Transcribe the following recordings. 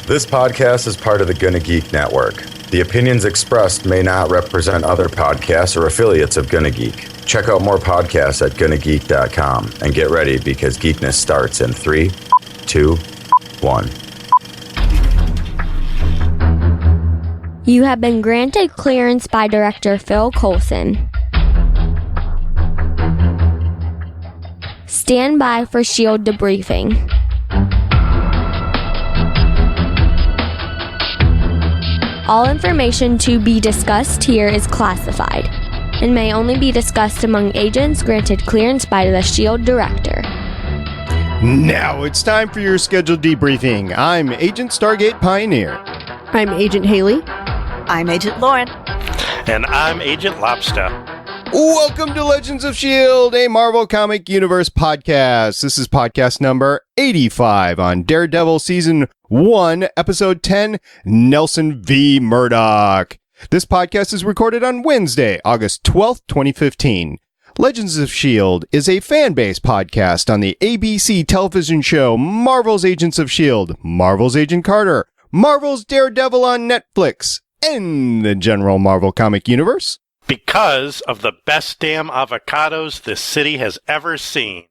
This podcast is part of the Gonna Geek Network. The opinions expressed may not represent other podcasts or affiliates of Gonna Geek. Check out more podcasts at GonnaGeek.com and get ready because geekness starts in 3, 2, 1. You have been granted clearance by Director Phil Coulson. Stand by for S.H.I.E.L.D. debriefing. All information to be discussed here is classified and may only be discussed among agents granted clearance by the S.H.I.E.L.D. Director. Now it's time for your scheduled debriefing. I'm Agent Stargate Pioneer. I'm Agent Haley. I'm Agent Lauren. And I'm Agent Lobster. Welcome to Legends of S.H.I.E.L.D., a Marvel Comic Universe podcast. This is podcast number 85 on Daredevil Season 1, Episode 10, Nelson v. Murdock. This podcast is recorded on Wednesday, August 12th, 2015. Legends of S.H.I.E.L.D. is a fan-based podcast on the ABC television show Marvel's Agents of S.H.I.E.L.D., Marvel's Agent Carter, Marvel's Daredevil on Netflix, and the general Marvel Comic Universe. Because of the best damn avocados this city has ever seen.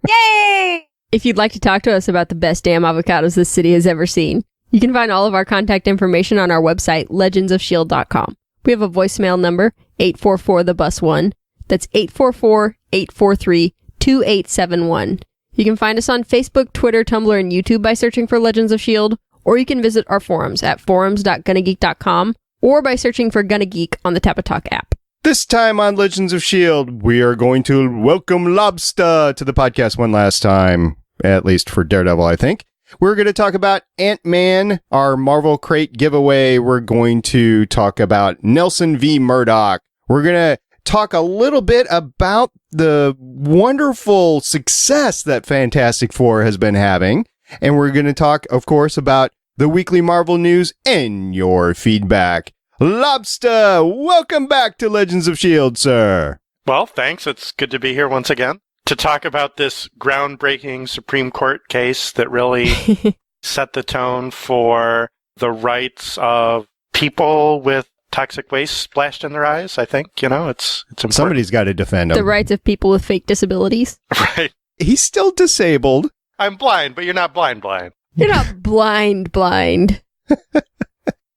Yay! If you'd like to talk to us about the best damn avocados this city has ever seen, you can find all of our contact information on our website, legendsofshield.com. We have a voicemail number, 844-THE-BUS-1. That's 844-843-2871. You can find us on Facebook, Twitter, Tumblr, and YouTube by searching for Legends of S.H.I.E.L.D., or you can visit our forums at forums.gonnageek.com or by searching for Gonna Geek on the Tapatalk app. This time on Legends of S.H.I.E.L.D., we are going to welcome Lobster to the podcast one last time, at least for Daredevil, I think. We're going to talk about Ant-Man, our Marvel Crate giveaway. We're going to talk about Nelson v. Murdock. We're going to talk a little bit about the wonderful success that Fantastic Four has been having. And we're going to talk, of course, about the weekly Marvel news and your feedback. Lobster, welcome back to Legends of S.H.I.E.L.D., sir. Well, thanks. It's good to be here once again to talk about this groundbreaking Supreme Court case that really set the tone for the rights of people with toxic waste splashed in their eyes. I think, it's important. Somebody's got to defend him. The rights of people with fake disabilities. Right. He's still disabled. I'm blind, but you're not blind. You're not blind.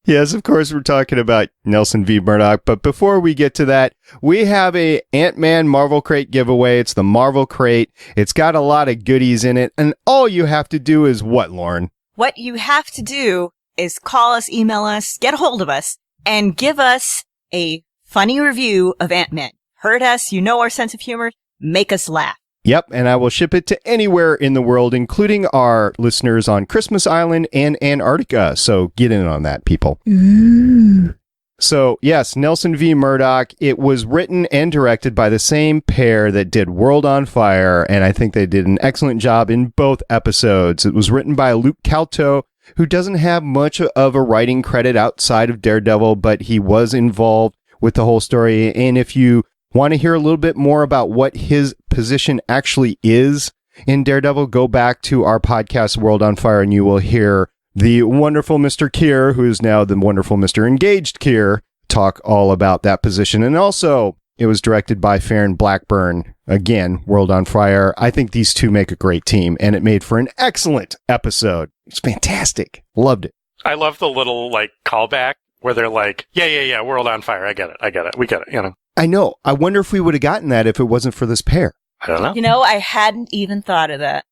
Yes, of course, we're talking about Nelson v. Murdock. But before we get to that, we have a Ant-Man Marvel Crate giveaway. It's the Marvel Crate. It's got a lot of goodies in it. And all you have to do is what, Lauren? What you have to do is call us, email us, get a hold of us, and give us a funny review of Ant-Man. Hurt us, you know our sense of humor, make us laugh. Yep, and I will ship it to anywhere in the world, including our listeners on Christmas Island and Antarctica. So get in on that, people. Ooh. So, yes, Nelson v. Murdock. It was written and directed by the same pair that did World on Fire, and I think they did an excellent job in both episodes. It was written by Luke Calto, who doesn't have much of a writing credit outside of Daredevil, but he was involved with the whole story. And if you want to hear a little bit more about what his position actually is in Daredevil, go back to our podcast, World on Fire, and you will hear the wonderful Mr. Keir, who is now the wonderful Mr. Engaged Keir, talk all about that position. And also, it was directed by Farron Blackburn. Again, World on Fire. I think these two make a great team, and it made for an excellent episode. It's fantastic. Loved it. I love the little, callback where they're like, yeah, World on Fire. I get it. We get it, I know. I wonder if we would have gotten that if it wasn't for this pair. I don't know. I hadn't even thought of that.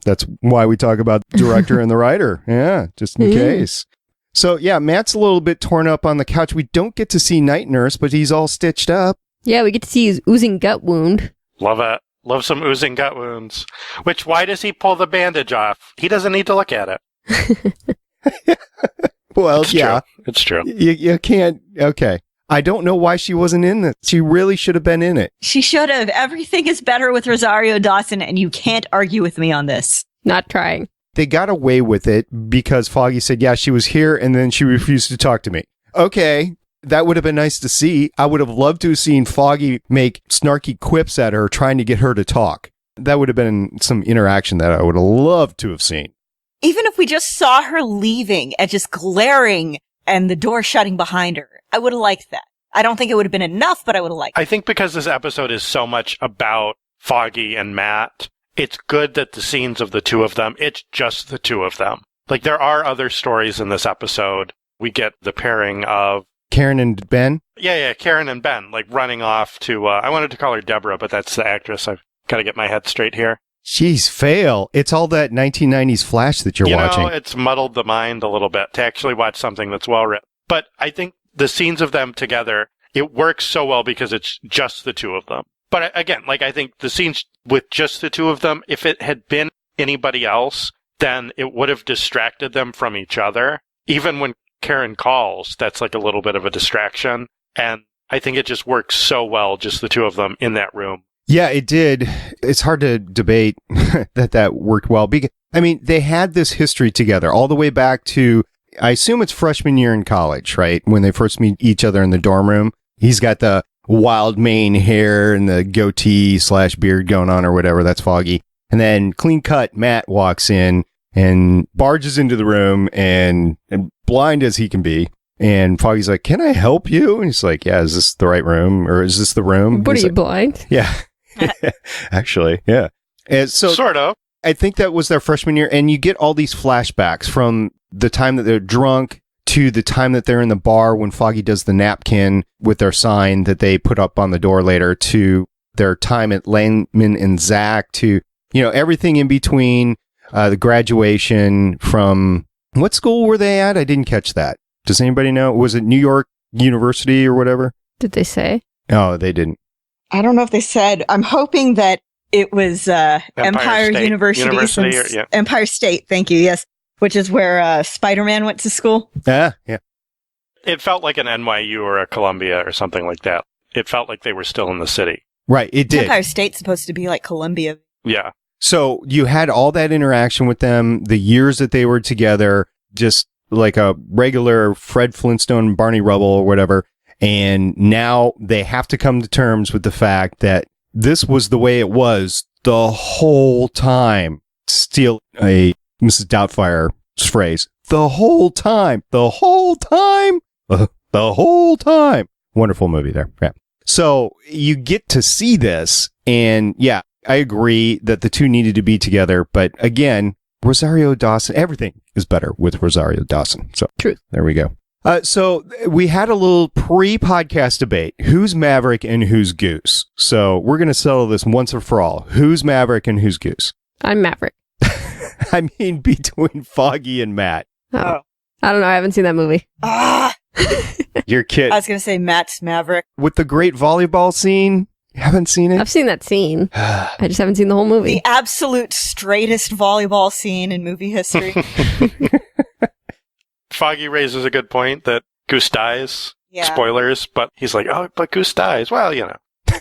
That's why we talk about the director and the writer. Yeah, just in case. So, yeah, Matt's a little bit torn up on the couch. We don't get to see Night Nurse, but he's all stitched up. Yeah, we get to see his oozing gut wound. Love it. Love some oozing gut wounds. Why does he pull the bandage off? He doesn't need to look at it. Well, It's yeah. True. It's true. You can't. Okay. I don't know why she wasn't in this. She really should have been in it. She should have. Everything is better with Rosario Dawson, and you can't argue with me on this. Not trying. They got away with it because Foggy said, yeah, she was here, and then she refused to talk to me. Okay, that would have been nice to see. I would have loved to have seen Foggy make snarky quips at her, trying to get her to talk. That would have been some interaction that I would have loved to have seen. Even if we just saw her leaving and just glaring and the door shutting behind her, I would have liked that. I don't think it would have been enough, but I would have liked it. I think because this episode is so much about Foggy and Matt, it's good that the scenes of the two of them, it's just the two of them. Like, there are other stories in this episode. We get the pairing of Karen and Ben? Yeah, Karen and Ben, like running off to, I wanted to call her Deborah, but that's the actress. I've got to get my head straight here. Jeez, fail. It's all that 1990s Flash that you're watching. It's muddled the mind a little bit to actually watch something that's well written. But I think the scenes of them together, it works so well because it's just the two of them. But again, like, I think the scenes with just the two of them, if it had been anybody else, then it would have distracted them from each other. Even when Karen calls, that's like a little bit of a distraction. And I think it just works so well, just the two of them in that room. Yeah, it did. It's hard to debate that worked well. I mean, they had this history together all the way back to, I assume it's freshman year in college, right? When they first meet each other in the dorm room. He's got the wild mane hair and the goatee / beard going on or whatever. That's Foggy. And then clean cut Matt walks in and barges into the room and blind as he can be. And Foggy's like, "Can I help you?" And he's like, "Yeah, is this the right room? Or is this the room?" But are you like, blind? Yeah. Actually, yeah. And so sort of. I think that was their freshman year. And you get all these flashbacks from the time that they're drunk to the time that they're in the bar when Foggy does the napkin with their sign that they put up on the door later, to their time at Langman and Zach, to, everything in between, the graduation from, what school were they at? I didn't catch that. Does anybody know? Was it New York University or whatever? Did they say? Oh, they didn't. I don't know if they said. I'm hoping that it was Empire State University since Empire State. Thank you. Yes, which is where Spider-Man went to school. Yeah. It felt like an NYU or a Columbia or something like that. It felt like they were still in the city. Right, it did. Empire State's supposed to be like Columbia. Yeah. So you had all that interaction with them, the years that they were together, just like a regular Fred Flintstone, Barney Rubble or whatever. And now they have to come to terms with the fact that this was the way it was the whole time. Steal a Mrs. Doubtfire's phrase. The whole time. The whole time. The whole time. Wonderful movie there. Yeah. So you get to see this. And yeah, I agree that the two needed to be together. But again, Rosario Dawson, everything is better with Rosario Dawson. So Truth. There we go. So we had a little pre-podcast debate. Who's Maverick and who's Goose? So we're going to settle this once and for all. Who's Maverick and who's Goose? I'm Maverick. I mean, between Foggy and Matt. Oh. I don't know. I haven't seen that movie. Your kid. I was going to say Matt's Maverick. With the great volleyball scene. You haven't seen it? I've seen that scene. I just haven't seen the whole movie. The absolute straightest volleyball scene in movie history. Foggy raises a good point that Goose dies. Yeah. Spoilers, but he's like, "Oh, but Goose dies." Well,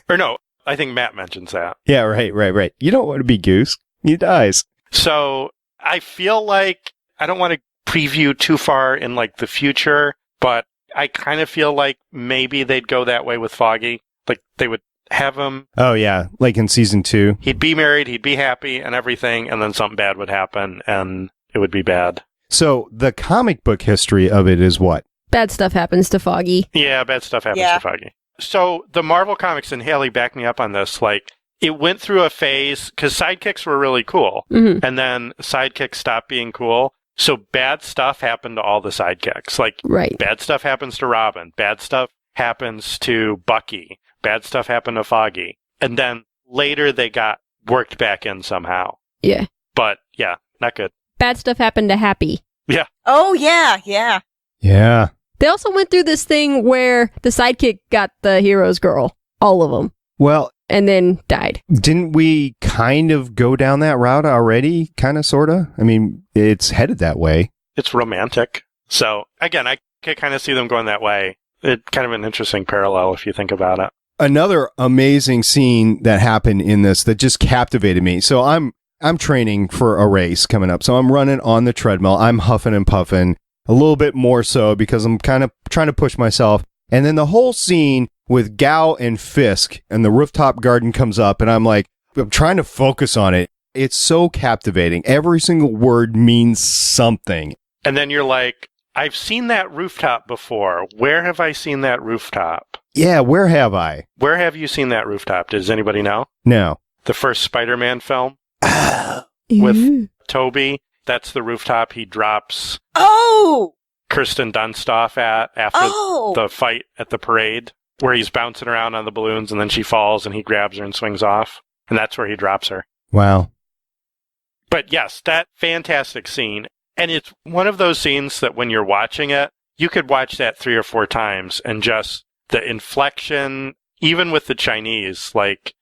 Or no, I think Matt mentions that. Yeah, right. You don't want to be Goose. He dies. So I feel like I don't want to preview too far in like the future, but I kind of feel like maybe they'd go that way with Foggy. Like they would have him. Oh, yeah. Like in season 2. He'd be married, he'd be happy and everything, and then something bad would happen and it would be bad. So the comic book history of it is what? Bad stuff happens to Foggy. Yeah, bad stuff happens to Foggy. So the Marvel Comics, and Haley backed me up on this, like, it went through a phase, because sidekicks were really cool, and then sidekicks stopped being cool, so bad stuff happened to all the sidekicks. Like, bad stuff happens to Robin, bad stuff happens to Bucky, bad stuff happened to Foggy, and then later they got worked back in somehow. Yeah. But, yeah, not good. Bad stuff happened to Happy. Yeah. Oh, yeah. Yeah. They also went through this thing where the sidekick got the hero's girl. All of them. Well. And then died. Didn't we kind of go down that route already? Kind of, sort of? I mean, it's headed that way. It's romantic. So, again, I can kind of see them going that way. It's kind of an interesting parallel if you think about it. Another amazing scene that happened in this that just captivated me. So I'm training for a race coming up. So I'm running on the treadmill. I'm huffing and puffing a little bit more so because I'm kind of trying to push myself. And then the whole scene with Gao and Fisk and the rooftop garden comes up and I'm like, I'm trying to focus on it. It's so captivating. Every single word means something. And then you're like, I've seen that rooftop before. Where have I seen that rooftop? Yeah, where have I? Where have you seen that rooftop? Does anybody know? No. The first Spider-Man film with Toby. That's the rooftop he drops Kirsten Dunst off at after the fight at the parade, where he's bouncing around on the balloons and then she falls and he grabs her and swings off. And that's where he drops her. Wow. But yes, that fantastic scene. And it's one of those scenes that when you're watching it, you could watch that 3 or 4 times and just the inflection, even with the Chinese, like,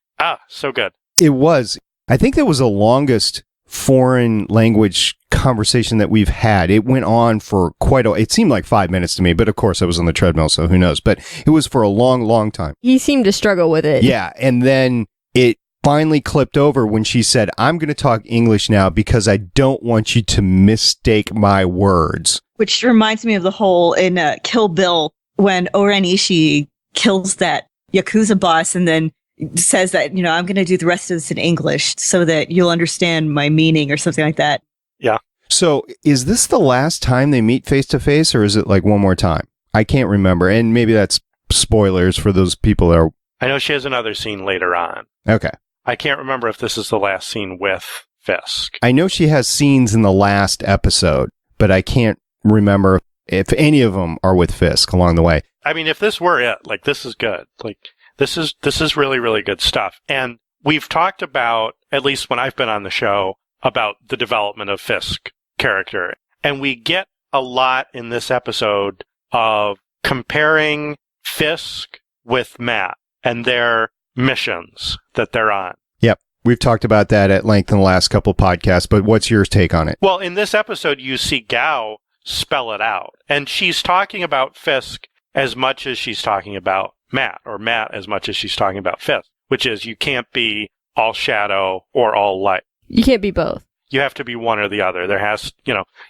so good. It was. I think that was the longest foreign language conversation that we've had. It went on for it seemed like 5 minutes to me, but of course I was on the treadmill, so who knows? But it was for a long, long time. He seemed to struggle with it. Yeah, and then it finally clipped over when she said, I'm going to talk English now because I don't want you to mistake my words. Which reminds me of the whole in Kill Bill when Oren Ishii kills that Yakuza boss and then says that, I'm going to do the rest of this in English so that you'll understand my meaning or something like that. Yeah. So is this the last time they meet face to face or is it like one more time? I can't remember. And maybe that's spoilers for those people that are... I know she has another scene later on. Okay. I can't remember if this is the last scene with Fisk. I know she has scenes in the last episode, but I can't remember if any of them are with Fisk along the way. I mean, if this were it, like, this is good. Like, this is really, really good stuff. And we've talked about, at least when I've been on the show, about the development of Fisk character. And we get a lot in this episode of comparing Fisk with Matt and their missions that they're on. Yep. We've talked about that at length in the last couple of podcasts, but what's your take on it? Well, in this episode, you see Gao spell it out. And she's talking about Fisk as much as she's talking about Matt, or Matt as much as she's talking about Fisk, which is you can't be all shadow or all light. You can't be both. You have to be one or the other.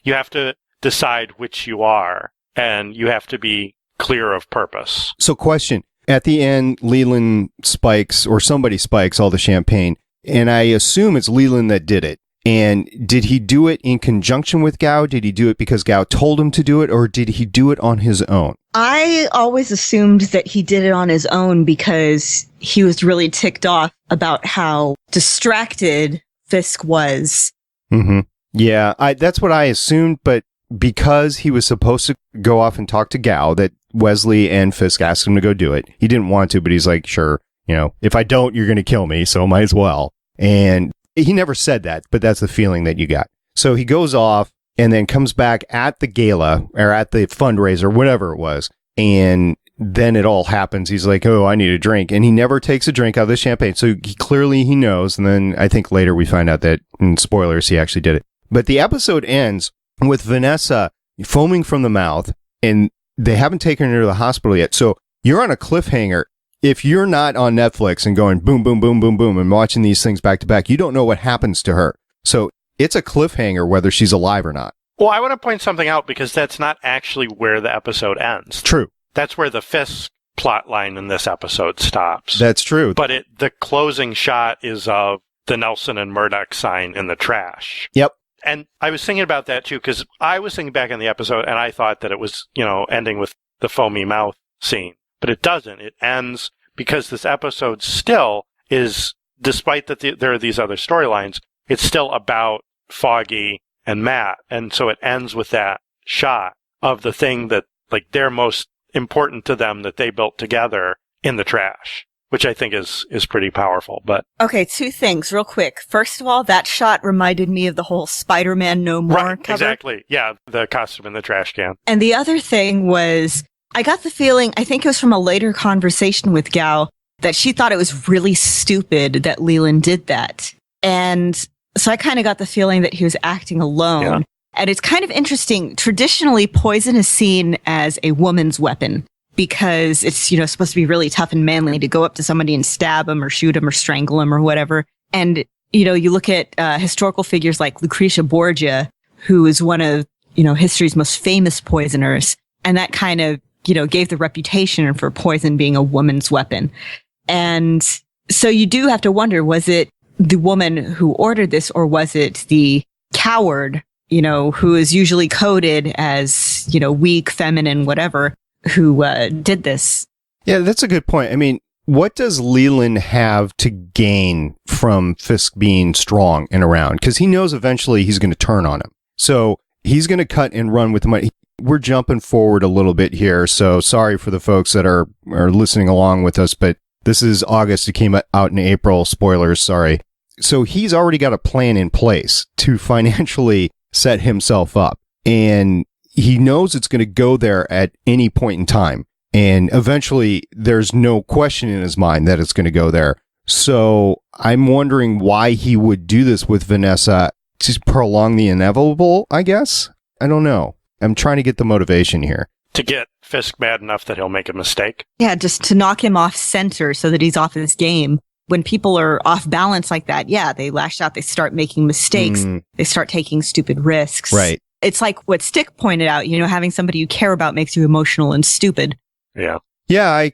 You have to decide which you are, and you have to be clear of purpose. So question, at the end, Leland spikes, or somebody spikes all the champagne, and I assume it's Leland that did it. And did he do it in conjunction with Gao? Did he do it because Gao told him to do it, or did he do it on his own? I always assumed that he did it on his own because he was really ticked off about how distracted Fisk was. Mm-hmm. Yeah, that's what I assumed, but because he was supposed to go off and talk to Gao, that Wesley and Fisk asked him to go do it. He didn't want to, but he's like, sure, if I don't, you're going to kill me, so might as well. And he never said that, but that's the feeling that you got. So he goes off and then comes back at the gala or at the fundraiser, whatever it was. And then it all happens. He's like, oh, I need a drink. And he never takes a drink out of the champagne. So he knows. And then I think later we find out that, in spoilers, he actually did it. But the episode ends with Vanessa foaming from the mouth, and they haven't taken her to the hospital yet. So you're on a cliffhanger. If you're not on Netflix and going boom, boom, boom, boom, boom, and watching these things back to back, you don't know what happens to her. So it's a cliffhanger whether she's alive or not. Well, I want to point something out because that's not actually where the episode ends. True. That's where the Fisk plot line in this episode stops. That's true. But the closing shot is of the Nelson and Murdock sign in the trash. Yep. And I was thinking about that too, because I was thinking back on the episode and I thought that it was, ending with the foamy mouth scene. But it doesn't. It ends because this episode still is, despite that there are these other storylines, it's still about Foggy and Matt. And so it ends with that shot of the thing that, like, they're most important to them that they built together in the trash, which I think is pretty powerful. But okay, 2 things real quick. First of all, that shot reminded me of the whole Spider-Man No More cover. Exactly. Yeah, the costume in the trash can. And the other thing was, I got the feeling, I think it was from a later conversation with Gao, that she thought it was really stupid that Leland did that. And so I kind of got the feeling that he was acting alone. Yeah. And it's kind of interesting. Traditionally, poison is seen as a woman's weapon because it's, supposed to be really tough and manly to go up to somebody and stab them or shoot them or strangle them or whatever. And, you look at historical figures like Lucretia Borgia, who is one of, history's most famous poisoners. And that kind of, gave the reputation for poison being a woman's weapon. And so you do have to wonder, was it the woman who ordered this, or was it the coward, who is usually coded as, weak, feminine, whatever, who did this? Yeah, that's a good point. I mean, what does Leland have to gain from Fisk being strong and around? Because he knows eventually he's going to turn on him. So he's going to cut and run with the money. We're jumping forward a little bit here, so sorry for the folks that are listening along with us, but this is August. It came out in April. Spoilers, sorry. So he's already got a plan in place to financially set himself up, and he knows it's going to go there at any point in time. And eventually, there's no question in his mind that it's going to go there. So I'm wondering why he would do this with Vanessa to prolong the inevitable, I guess. I don't know. I'm trying to get the motivation here. To get Fisk mad enough that he'll make a mistake. Yeah, just to knock him off center so that he's off his game. When people are off balance like that, yeah, they lash out, they start making mistakes, they start taking stupid risks. Right. It's like what Stick pointed out, having somebody you care about makes you emotional and stupid. Yeah. Yeah,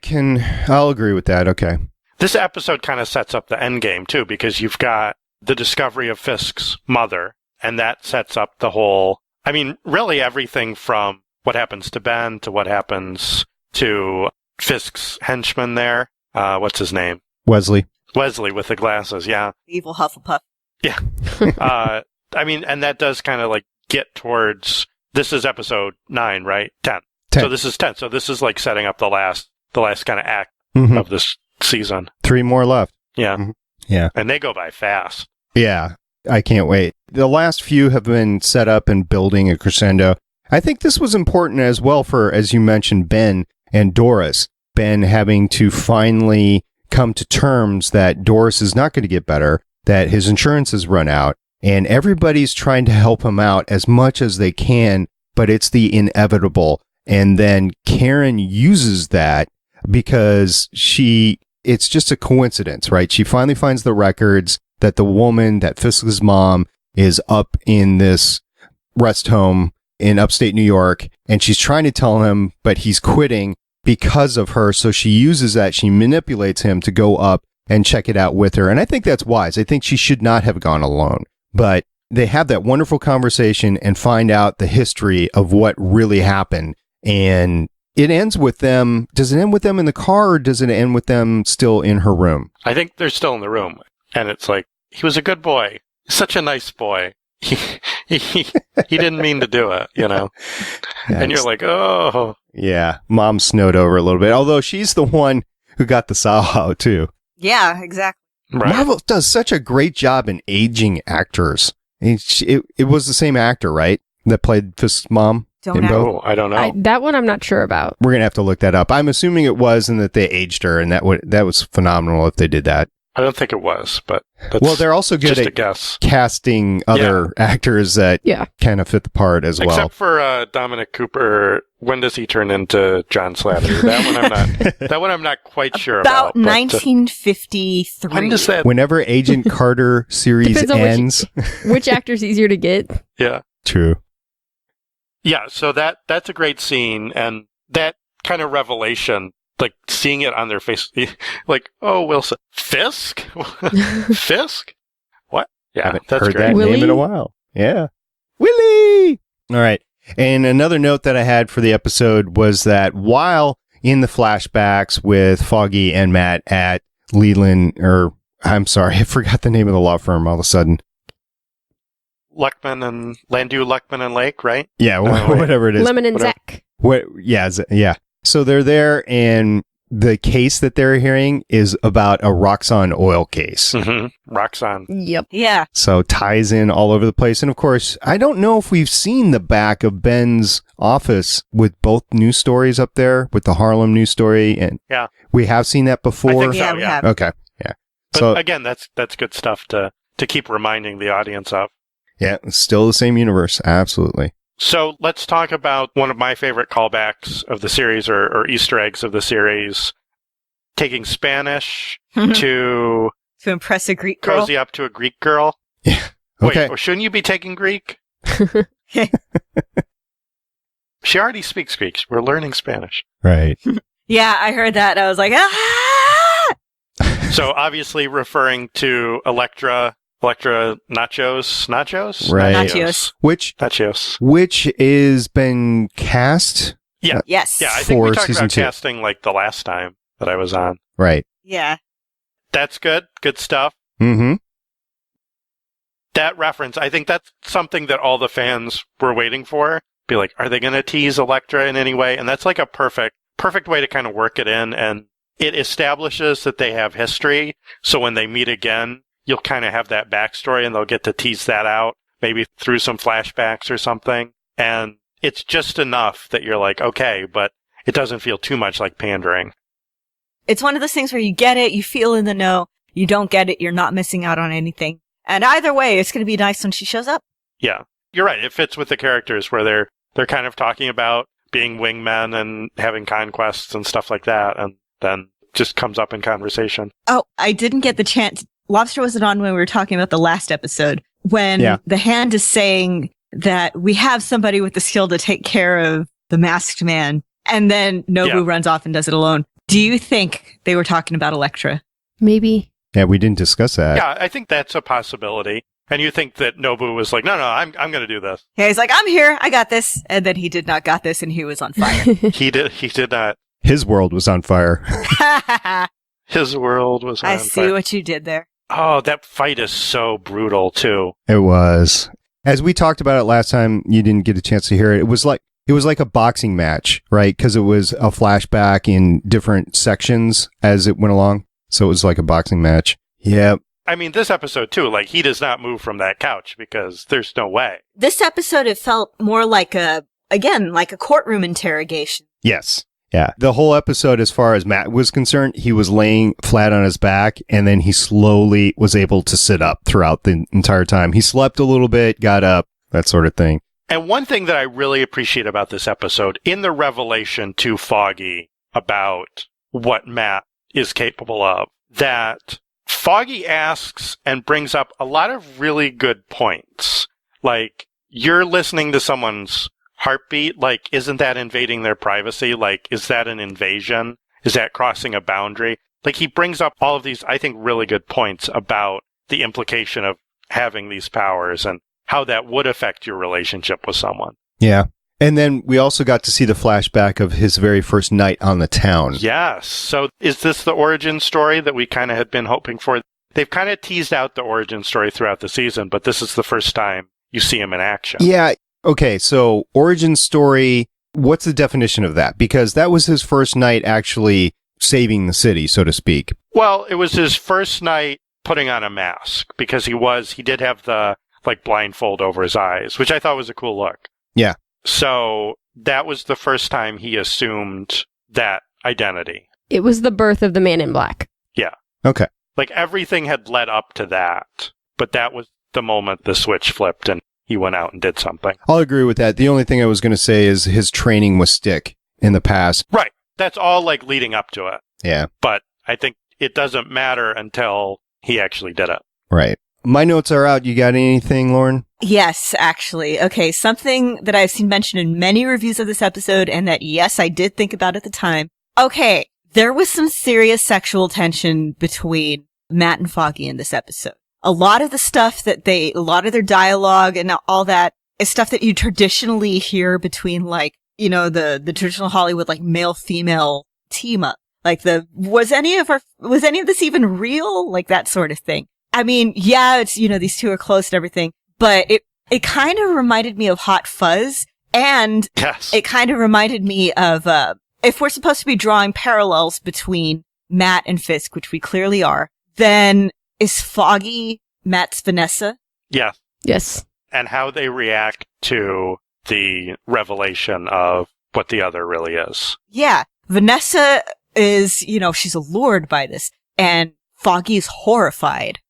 I'll agree with that. Okay. This episode kind of sets up the end game, too, because you've got the discovery of Fisk's mother, and that sets up the whole, really everything from what happens to Ben to what happens to Fisk's henchman there. What's his name? Wesley with the glasses, yeah. Evil Hufflepuff. Yeah. And that does kind of get towards, this is episode 9, right? 10. So this is 10. So this is setting up the last kind of act of this season. 3 more left. Yeah. Mm-hmm. Yeah. And they go by fast. Yeah. I can't wait. The last few have been set up and building a crescendo. I think this was important as well for, as you mentioned, Ben and Doris. Ben having to finally come to terms that Doris is not going to get better, that his insurance has run out, and everybody's trying to help him out as much as they can, but it's the inevitable. And then Karen uses that because it's just a coincidence, right? She finally finds the records that the woman, that Fisk's mom, is up in this rest home in upstate New York, and she's trying to tell him, but he's quitting because of her. So she uses that. She manipulates him to go up and check it out with her. And I think that's wise. I think she should not have gone alone. But they have that wonderful conversation and find out the history of what really happened. And it ends with them. Does it end with them in the car, or does it end with them still in her room? I think they're still in the room. And it's he was a good boy. Such a nice boy. He didn't mean to do it, Yeah, and you're oh. Yeah, Mom snowed over a little bit. Although she's the one who got the saw out, too. Yeah, exactly. Right. Marvel does such a great job in aging actors. It was the same actor, right? That played Fisk's mom? Don't know. I don't know. That one I'm not sure about. We're going to have to look that up. I'm assuming it was, and that they aged her, and that was phenomenal if they did that. I don't think it was, but that's well, they're also good at casting other actors that kind of fit the part as well. Except for Dominic Cooper. When does he turn into John Slattery? That one I'm not quite sure about. About 1953. When does that? Whenever Agent Carter series ends. Which actor's easier to get? Yeah. True. Yeah, so that's a great scene, and that kind of revelation, seeing it on their face, oh, Wilson. Fisk? Fisk? What? Yeah, haven't that's heard great. that Willie? name in a while. Yeah. Willie! All right. And another note that I had for the episode was that while in the flashbacks with Foggy and Matt at Leland, I'm sorry, I forgot the name of the law firm all of a sudden. Luckman and Lake, right? Yeah, whatever it is. Lemon and Zach. Yeah. So they're there, and the case that they're hearing is about a Roxxon oil case. Mm-hmm. Roxxon. Yep. Yeah. So ties in all over the place. And of course, I don't know if we've seen the back of Ben's office with both news stories up there, with the Harlem news story. And yeah, we have seen that before. I think so, yeah, we have. Okay. Yeah. But so again, that's good stuff to keep reminding the audience of. Yeah, it's still the same universe. Absolutely. So let's talk about one of my favorite callbacks of the series, or Easter eggs of the series. Taking Spanish to impress a Greek girl. Cozy up to a Greek girl. Yeah. Okay. Wait, or shouldn't you be taking Greek? She already speaks Greek. We're learning Spanish. Right. Yeah, I heard that. I was like, ah! So obviously referring to Elektra Nachos? Right. Nachos. Which is been cast. Yeah. Yes. Yeah, I think we For talked season about 2. casting like the last time that I was on. Right. Yeah. That's good. Good stuff. Mm-hmm. That reference, I think that's something that all the fans were waiting for. Be like, are they going to tease Elektra in any way? And that's like a perfect way to kind of work it in. And it establishes that they have history. So when they meet again, you'll kind of have that backstory and they'll get to tease that out, maybe through some flashbacks or something. And it's just enough that you're like, okay, but it doesn't feel too much like pandering. It's one of those things where you get it, you feel in the know, you don't get it, you're not missing out on anything. And either way, it's going to be nice when she shows up. Yeah, you're right. It fits with the characters where they're kind of talking about being wingmen and having conquests and stuff like that. And then just comes up in conversation. Oh, I didn't get the chance. Lobster wasn't on when we were talking about the last episode. When the Hand is saying that we have somebody with the skill to take care of the masked man. And then Nobu runs off and does it alone. Do you think they were talking about Elektra? Maybe. Yeah, we didn't discuss that. Yeah, I think that's a possibility. And you think that Nobu was like, no, I'm going to do this. Yeah, he's like, I'm here. I got this. And then he did not got this and he was on fire. He did not. His world was on fire. His world was on I fire. see what you did there. Oh, that fight is so brutal, too. It was. As we talked about it last time, you didn't get a chance to hear it. It was like a boxing match, right? Because it was a flashback in different sections as it went along. So it was like a boxing match. Yeah. I mean, this episode, too, like, he does not move from that couch because there's no way. This episode, it felt more like a courtroom interrogation. Yes. Yeah. The whole episode, as far as Matt was concerned, he was laying flat on his back, and then he slowly was able to sit up throughout the entire time. He slept a little bit, got up, that sort of thing. And one thing that I really appreciate about this episode, in the revelation to Foggy about what Matt is capable of, that Foggy asks and brings up a lot of really good points. Like, you're listening to someone's heartbeat. Like, isn't that invading their privacy? Like, is that an invasion? Is that crossing a boundary? Like, he brings up all of these, I think, really good points about the implication of having these powers and how that would affect your relationship with someone. Yeah. And then we also got to see the flashback of his very first night on the town. Yes. So is this the origin story that we kind of had been hoping for? They've kind of teased out the origin story throughout the season, but this is the first time you see him in action. Yeah. Okay. So origin story, what's the definition of that? Because that was his first night actually saving the city, so to speak. Well, it was his first night putting on a mask because he did have the like blindfold over his eyes, which I thought was a cool look. Yeah. So that was the first time he assumed that identity. It was the birth of the Man in Black. Yeah. Okay. Like everything had led up to that, but that was the moment the switch flipped and he went out and did something. I'll agree with that. The only thing I was going to say is his training was stick in the past. Right. That's all like leading up to it. Yeah. But I think it doesn't matter until he actually did it. Right. My notes are out. You got anything, Lauren? Yes, actually. Okay, something that I've seen mentioned in many reviews of this episode and that, yes, I did think about at the time. Okay, there was some serious sexual tension between Matt and Foggy in this episode. A lot of the stuff a lot of their dialogue and all that is stuff that you traditionally hear between like, you know, the traditional Hollywood, like male-female team up. Like was any of this even real? Like that sort of thing. I mean, yeah, it's, you know, these two are close and everything, but it kind of reminded me of Hot Fuzz, and yes. It kind of reminded me of, if we're supposed to be drawing parallels between Matt and Fisk, which we clearly are, then is Foggy Matt's Vanessa? Yeah. Yes. And how they react to the revelation of what the other really is. Yeah. Vanessa is, you know, she's allured by this, and Foggy's horrified.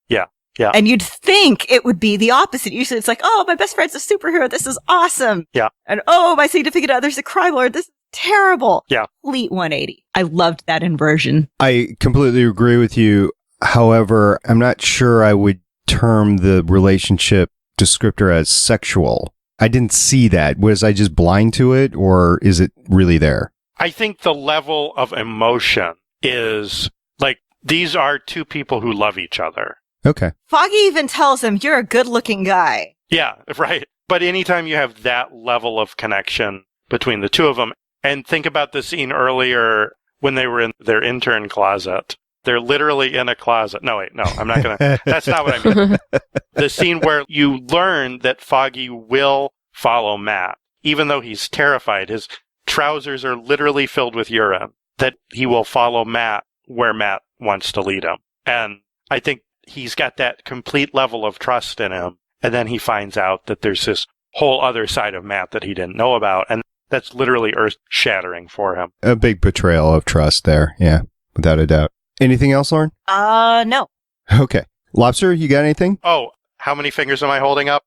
Yeah. And you'd think it would be the opposite. Usually it's like, oh, my best friend's a superhero. This is awesome. Yeah. And oh, my significant other's a crime lord. This is terrible. Yeah. Complete 180. I loved that inversion. I completely agree with you. However, I'm not sure I would term the relationship descriptor as sexual. I didn't see that. Was I just blind to it, or is it really there? I think the level of emotion is like these are two people who love each other. Okay. Foggy even tells him, "You're a good-looking guy." Yeah, right. But anytime you have that level of connection between the two of them, and think about the scene earlier when they were in their intern closet. They're literally in a closet. No, wait, no, I'm not going to. That's not what I mean. The scene where you learn that Foggy will follow Matt, even though he's terrified. His trousers are literally filled with urine, that he will follow Matt where Matt wants to lead him. And I think he's got that complete level of trust in him. And then he finds out that there's this whole other side of Matt that he didn't know about. And that's literally earth-shattering for him. A big betrayal of trust there. Yeah, without a doubt. Anything else, Lauren? No. Okay. Lobster, you got anything? Oh, how many fingers am I holding up?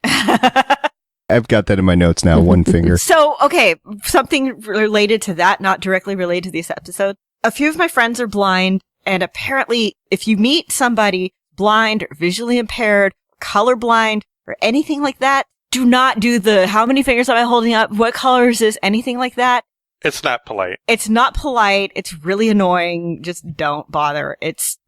I've got that in my notes now, one finger. So, okay, something related to that, not directly related to this episode. A few of my friends are blind, and apparently if you meet somebody blind or visually impaired, colorblind, or anything like that, do not do the, how many fingers am I holding up? What color is this? Anything like that. It's not polite. It's not polite. It's really annoying. Just don't bother.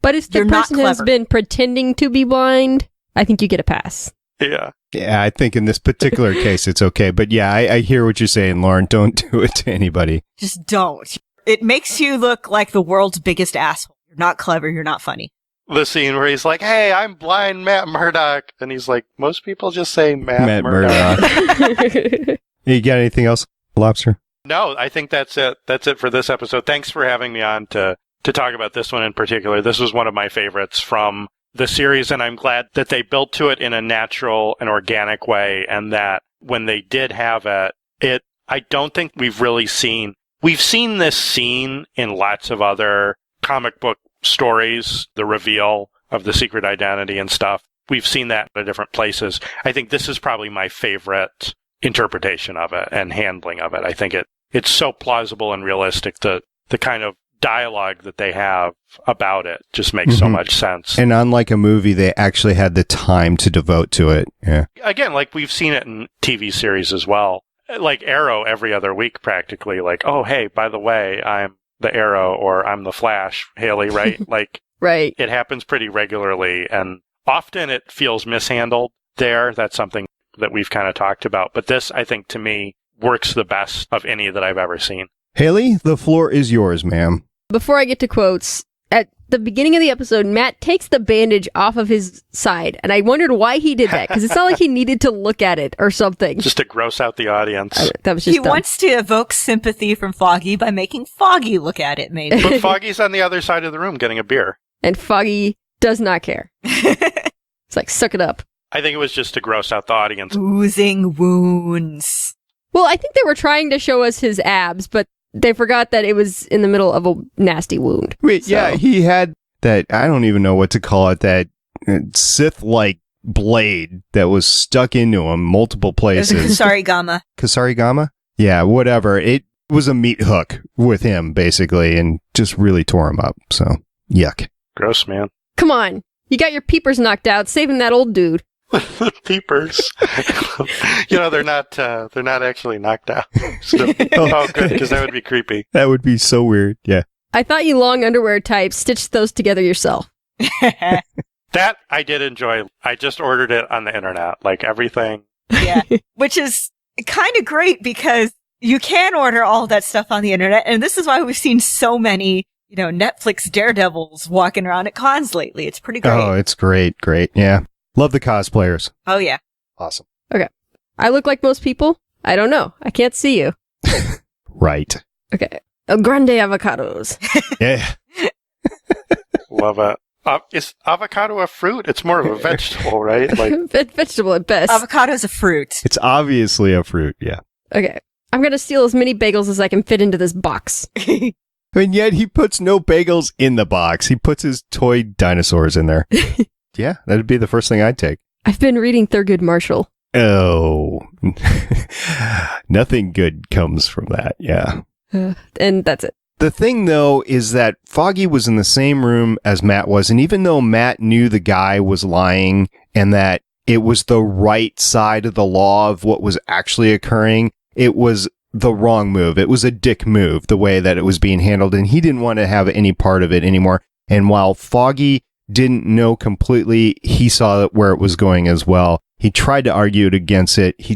But if the person has been pretending to be blind, I think you get a pass. Yeah. Yeah, I think in this particular case, it's okay. But yeah, I hear what you're saying, Lauren. Don't do it to anybody. Just don't. It makes you look like the world's biggest asshole. You're not clever. You're not funny. The scene where he's like, "Hey, I'm blind Matt Murdock." And he's like, most people just say Matt Murdock. You got anything else, Lobster? No, I think that's it. That's it for this episode. Thanks for having me on to talk about this one in particular. This was one of my favorites from the series, and I'm glad that they built to it in a natural and organic way, and that when they did have it, I don't think we've seen this scene in lots of other comic book stories, the reveal of the secret identity and stuff. We've seen that at different places. I think this is probably my favorite interpretation of it and handling of it. I think it's so plausible and realistic. The kind of dialogue that they have about it just makes so much sense. And unlike a movie, they actually had the time to devote to it. Yeah. Again, like we've seen it in TV series as well. Like Arrow every other week practically. Like, oh, hey, by the way, I'm the Arrow or I'm the Flash, Haley, right? Like, right. It happens pretty regularly, and often it feels mishandled there. That's something that we've kind of talked about. But this, I think, to me, works the best of any that I've ever seen. Haley, the floor is yours, ma'am. Before I get to quotes, at the beginning of the episode, Matt takes the bandage off of his side, and I wondered why he did that, because it's not like he needed to look at it or something. Just to gross out the audience. That was just dumb. Wants to evoke sympathy from Foggy by making Foggy look at it, maybe. But Foggy's on the other side of the room getting a beer. And Foggy does not care. It's like, suck it up. I think it was just to gross out the audience. Oozing wounds. Well, I think they were trying to show us his abs, but they forgot that it was in the middle of a nasty wound. Wait, yeah, he had that, I don't even know what to call it, that Sith-like blade that was stuck into him multiple places. Kasarigama. Kasarigama? Yeah, whatever. It was a meat hook with him, basically, and just really tore him up. So, yuck. Gross, man. Come on. You got your peepers knocked out, saving that old dude. The peepers. They're not actually knocked out. Still. Oh, good, because that would be creepy. That would be so weird, yeah. I thought you long underwear type stitched those together yourself. That I did enjoy. I just ordered it on the internet, like everything. Yeah, which is kind of great because you can order all that stuff on the internet, and this is why we've seen so many, Netflix Daredevils walking around at cons lately. It's pretty great. Oh, it's great, yeah. Love the cosplayers. Oh, yeah. Awesome. Okay. I look like most people? I don't know. I can't see you. Right. Okay. El Grande avocados. Yeah. Love it. Is avocado a fruit? It's more of a vegetable, right? Like vegetable at best. Avocado is a fruit. It's obviously a fruit, yeah. Okay. I'm going to steal as many bagels as I can fit into this box. And yet he puts no bagels in the box. He puts his toy dinosaurs in there. Yeah, that'd be the first thing I'd take. I've been reading Thurgood Marshall. Oh. Nothing good comes from that, yeah. And that's it. The thing, though, is that Foggy was in the same room as Matt was, and even though Matt knew the guy was lying and that it was the right side of the law of what was actually occurring, it was the wrong move. It was a dick move, the way that it was being handled, and he didn't want to have any part of it anymore. And while Foggy didn't know completely, he saw where it was going as well. He tried to argue it against it. He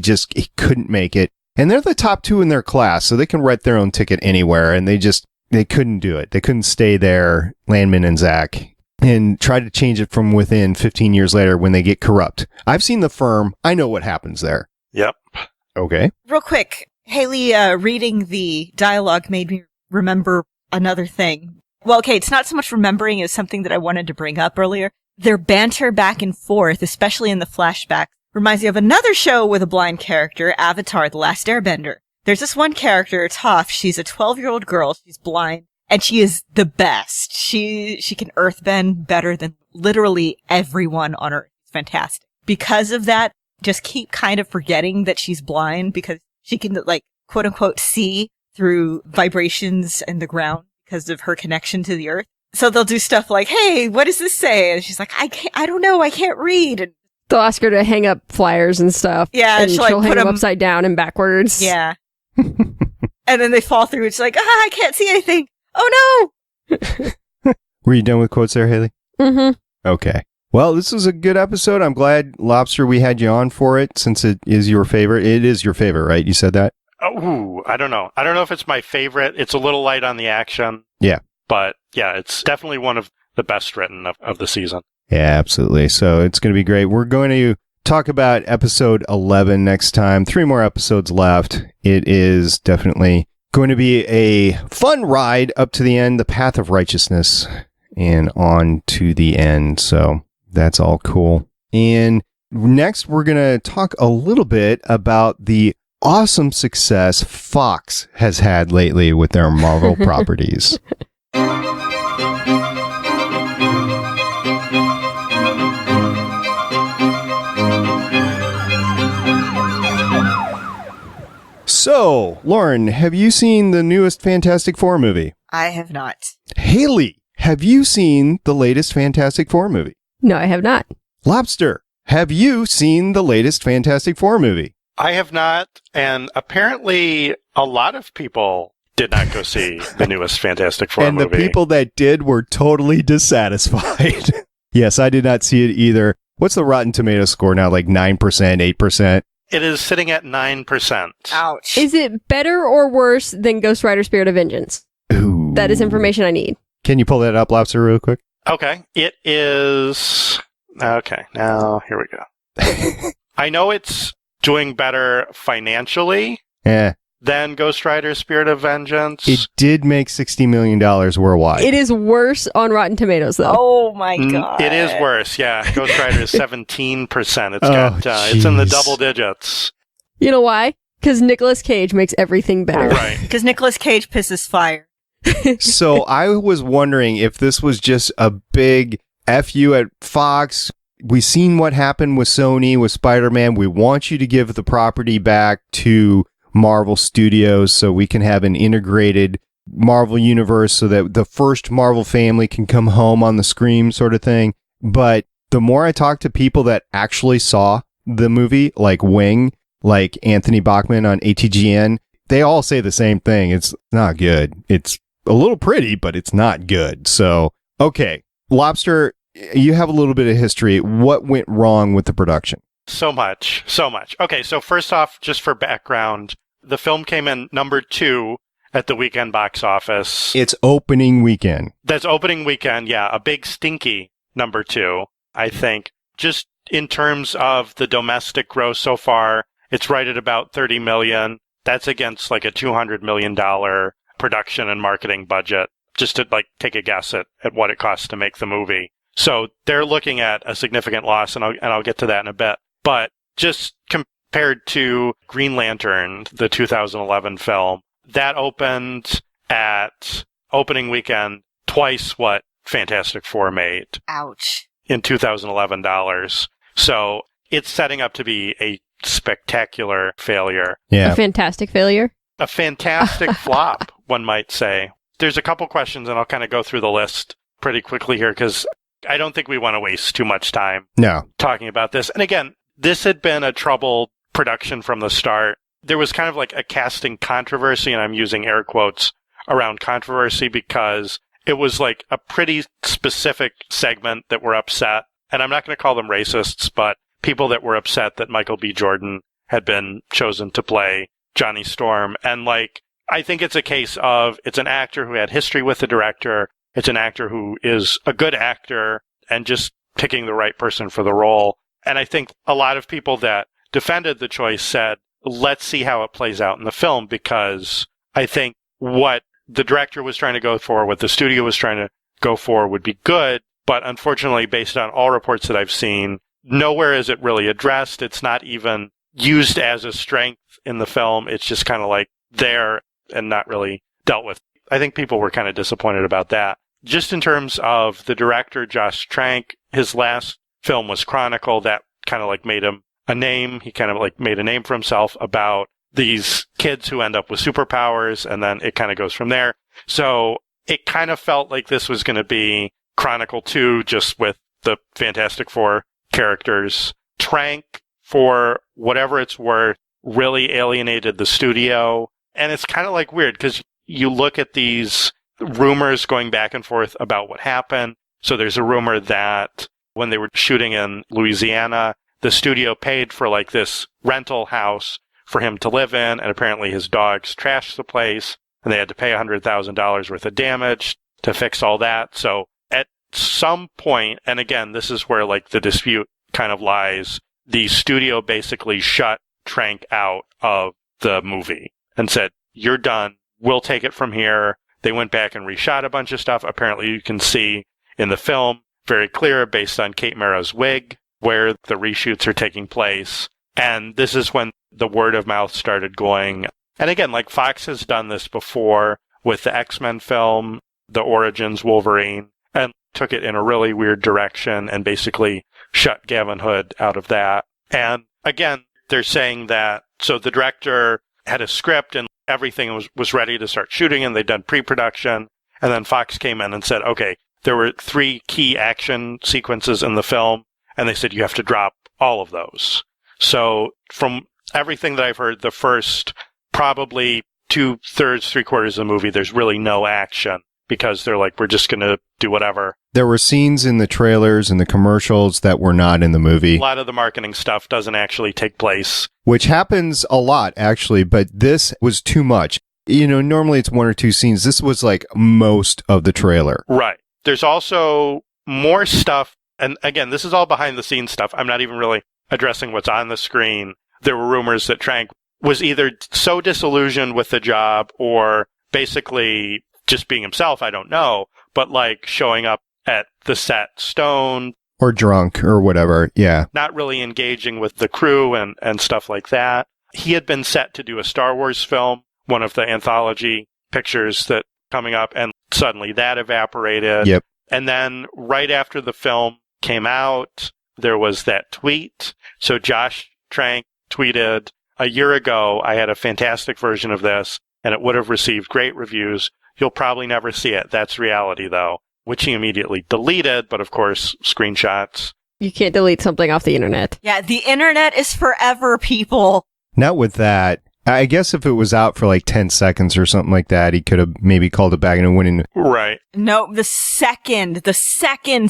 couldn't make it. And they're the top 2 in their class, so they can write their own ticket anywhere. And they couldn't do it. They couldn't stay there, Landman and Zach, and try to change it from within 15 years later when they get corrupt. I've seen The Firm. I know what happens there. Yep. Okay. Real quick, Haley, reading the dialogue made me remember another thing. Well, okay, it's not so much remembering as something that I wanted to bring up earlier. Their banter back and forth, especially in the flashback, reminds me of another show with a blind character, Avatar: The Last Airbender. There's this one character, Toph. She's a 12-year-old girl. She's blind, and she is the best. She can earthbend better than literally everyone on Earth. It's fantastic. Because of that, just keep kind of forgetting that she's blind because she can, like, quote unquote, see through vibrations in the ground because of her connection to the Earth. So they'll do stuff like, hey, what does this say? And she's like, I don't know. I can't read. And They'll ask her to hang up flyers and stuff. yeah, and she'll like, hang put them 'em- upside down and backwards. Yeah. And then they fall through. It's like, I can't see anything. Oh no. Were you done with quotes there, Haley? Mm-hmm. Okay. Well, this was a good episode. I'm glad, Lobster, we had you on for it since it is your favorite. It is your favorite, right? You said that? Oh, I don't know. I don't know if it's my favorite. It's a little light on the action. Yeah. But yeah, it's definitely one of the best written of the season. Yeah, absolutely. So it's going to be great. We're going to talk about episode 11 next time. 3 more episodes left. It is definitely going to be a fun ride up to the end, the path of righteousness, and on to the end. So that's all cool. And next, we're going to talk a little bit about the awesome success Fox has had lately with their Marvel properties. So, Lauren, have you seen the newest Fantastic Four movie? I have not. Haley, have you seen the latest Fantastic Four movie? No, I have not. Lobster, have you seen the latest Fantastic Four movie? I have not, and apparently a lot of people did not go see the newest Fantastic Four And movie. the people that did were totally dissatisfied. Yes, I did not see it either. What's the Rotten Tomato score now? Like 9%, 8%? It is sitting at 9%. Ouch. Is it better or worse than Ghost Rider Spirit of Vengeance? Ooh. That is information I need. Can you pull that up, Lobster, real quick? Okay, it is... Okay, now here we go. I know it's doing better financially Yeah. than Ghost Rider Spirit of Vengeance. It did make $60 million worldwide. It is worse on Rotten Tomatoes, though. Oh my god. It is worse, yeah. Ghost Rider is 17%. Oh, It's in the jeez. double digits. You know why? Because Nicolas Cage makes everything better. Right. Because Nicolas Cage pisses fire. So I was wondering if this was just a big F you at Fox. We've seen what happened with Sony, with Spider-Man. We want you to give the property back to Marvel Studios so we can have an integrated Marvel universe so that the first Marvel family can come home on the screen sort of thing. But the more I talk to people that actually saw the movie, like Wing, like Anthony Bachman on ATGN, they all say the same thing. It's not good. It's a little pretty, but it's not good. So, okay. Lobster, you have a little bit of history. What went wrong with the production? So much. Okay, so first off, just for background, the film came in number 2 at the weekend box office. It's opening weekend. That's opening weekend, yeah. A big stinky number 2, I think. Just in terms of the domestic gross so far, it's right at about $30 million. That's against like a $200 million production and marketing budget, just to like take a guess at what it costs to make the movie. So they're looking at a significant loss, and I'll get to that in a bit. But just compared to Green Lantern, the 2011 film, that opened at opening weekend twice what Fantastic Four made Ouch. in 2011 dollars. So it's setting up to be a spectacular failure. Yeah. A fantastic failure. A fantastic flop, one might say. There's a couple questions, and I'll kind of go through the list pretty quickly here because I don't think we want to waste too much time No. talking about this. And again, this had been a troubled production from the start. There was kind of like a casting controversy, and I'm using air quotes around controversy because it was like a pretty specific segment that were upset. And I'm not going to call them racists, but people that were upset that Michael B. Jordan had been chosen to play Johnny Storm. And like, I think it's a case of it's an actor who had history with the director. It's an actor who is a good actor and just picking the right person for the role. And I think a lot of people that defended the choice said, let's see how it plays out in the film, because I think what the director was trying to go for, what the studio was trying to go for would be good. But unfortunately, based on all reports that I've seen, nowhere is it really addressed. It's not even used as a strength in the film. It's just kind of like there and not really dealt with. I think people were kind of disappointed about that. Just in terms of the director, Josh Trank, his last film was Chronicle. That kind of like made him a name. He kind of like made a name for himself about these kids who end up with superpowers, and then it kind of goes from there. So it kind of felt like this was going to be Chronicle 2, just with the Fantastic Four characters. Trank, for whatever it's worth, really alienated the studio. And it's kind of like weird, because you look at these rumors going back and forth about what happened. So there's a rumor that when they were shooting in Louisiana, the studio paid for like this rental house for him to live in, and apparently his dogs trashed the place, and they had to pay $100,000 worth of damage to fix all that. So at some point, and again, this is where like the dispute kind of lies, the studio basically shut Trank out of the movie and said, you're done. We'll take it from here. They went back and reshot a bunch of stuff. Apparently you can see in the film very clear, based on Kate Mara's wig, where the reshoots are taking place. And this is when the word of mouth started going. And again, like Fox has done this before with the X-Men film, the Origins Wolverine, and took it in a really weird direction and basically shut Gavin Hood out of that. And again, they're saying that, so the director had a script and everything was ready to start shooting, and they'd done pre-production. And then Fox came in and said, okay, there were 3 key action sequences in the film, and they said, you have to drop all of those. So from everything that I've heard, the first probably 2/3, 3/4 of the movie, there's really no action, because they're like, we're just going to do whatever. There were scenes in the trailers and the commercials that were not in the movie. A lot of the marketing stuff doesn't actually take place. Which happens a lot, actually, but this was too much. You know, normally it's 1 or 2 scenes. This was like most of the trailer. Right. There's also more stuff. And again, this is all behind the scenes stuff. I'm not even really addressing what's on the screen. There were rumors that Trank was either so disillusioned with the job or basically just being himself. I don't know. But like showing up at the set stoned. Or drunk or whatever. Yeah. Not really engaging with the crew and stuff like that. He had been set to do a Star Wars film, one of the anthology pictures that coming up, and suddenly that evaporated. Yep. And then right after the film came out, there was that tweet. So Josh Trank tweeted, a year ago, I had a fantastic version of this, and it would have received great reviews. You'll probably never see it. That's reality, though, which he immediately deleted, but of course, screenshots. You can't delete something off the internet. Yeah, the internet is forever, people. Not with that. I guess if it was out for like 10 seconds or something like that, he could have maybe called it back and it went in. Right. No, the second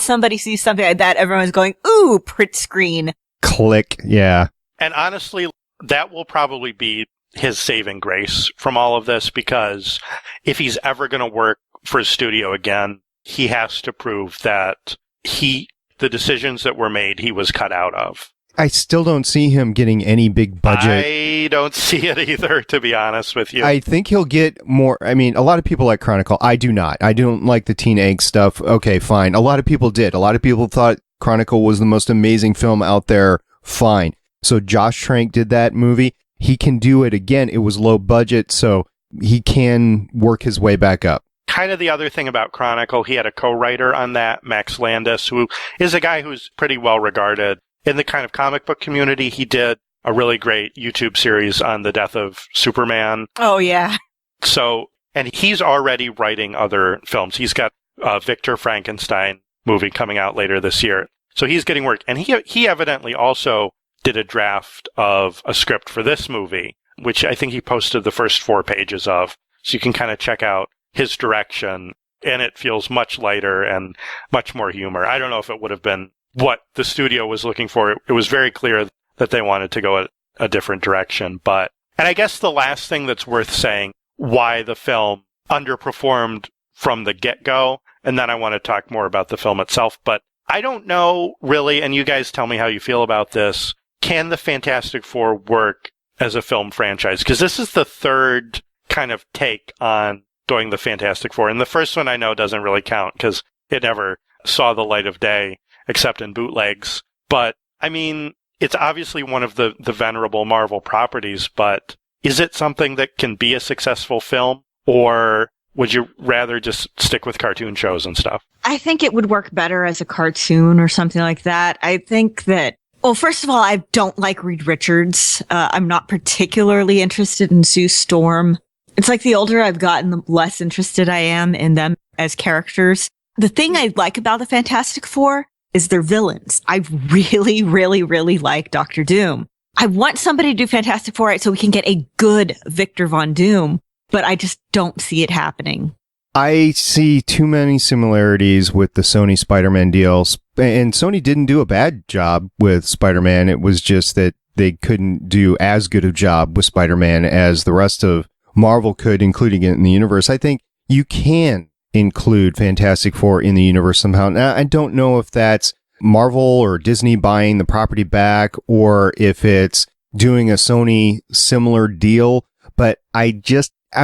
somebody sees something like that, everyone's going, ooh, print screen. Click. Yeah. And honestly, that will probably be his saving grace from all of this, because if he's ever going to work for a studio again, he has to prove that the decisions that were made, he was cut out of. I still don't see him getting any big budget. I don't see it either, to be honest with you. I think he'll get more. I mean, a lot of people like Chronicle. I do not. I don't like the teen egg stuff. Okay, fine. A lot of people did. A lot of people thought Chronicle was the most amazing film out there. Fine. So Josh Trank did that movie. He can do it again. It was low budget, so he can work his way back up. Kind of the other thing about Chronicle, he had a co-writer on that, Max Landis, who is a guy who's pretty well regarded in the kind of comic book community. He did a really great YouTube series on the death of Superman. Oh, yeah. So, and he's already writing other films. He's got a Victor Frankenstein movie coming out later this year. So he's getting work. And he evidently also did a draft of a script for this movie, which I think he posted the first 4 pages of. So you can kind of check out his direction. and it feels much lighter and much more humor. I don't know if it would have been what the studio was looking for. It was very clear that they wanted to go a different direction. And I guess the last thing that's worth saying, why the film underperformed from the get-go, and then I want to talk more about the film itself, but I don't know really, and you guys tell me how you feel about this, can the Fantastic Four work as a film franchise? Because this is the third kind of take on doing the Fantastic Four, and the first one I know doesn't really count because it never saw the light of day except in bootlegs. But, I mean, it's obviously one of the venerable Marvel properties, but is it something that can be a successful film, or would you rather just stick with cartoon shows and stuff? I think it would work better as a cartoon or something like that. I think that, well, first of all, I don't like Reed Richards. I'm not particularly interested in Sue Storm. It's like the older I've gotten, the less interested I am in them as characters. The thing I like about the Fantastic Four is their villains. I really, really, really like Dr. Doom. I want somebody to do Fantastic Four right so we can get a good Victor Von Doom, but I just don't see it happening. I see too many similarities with the Sony Spider-Man deals, and Sony didn't do a bad job with Spider-Man. It was just that they couldn't do as good a job with Spider-Man as the rest of Marvel could, including it in the universe. I think you can include Fantastic Four in the universe somehow. Now, I don't know if that's Marvel or Disney buying the property back, or if it's doing a Sony similar deal, but I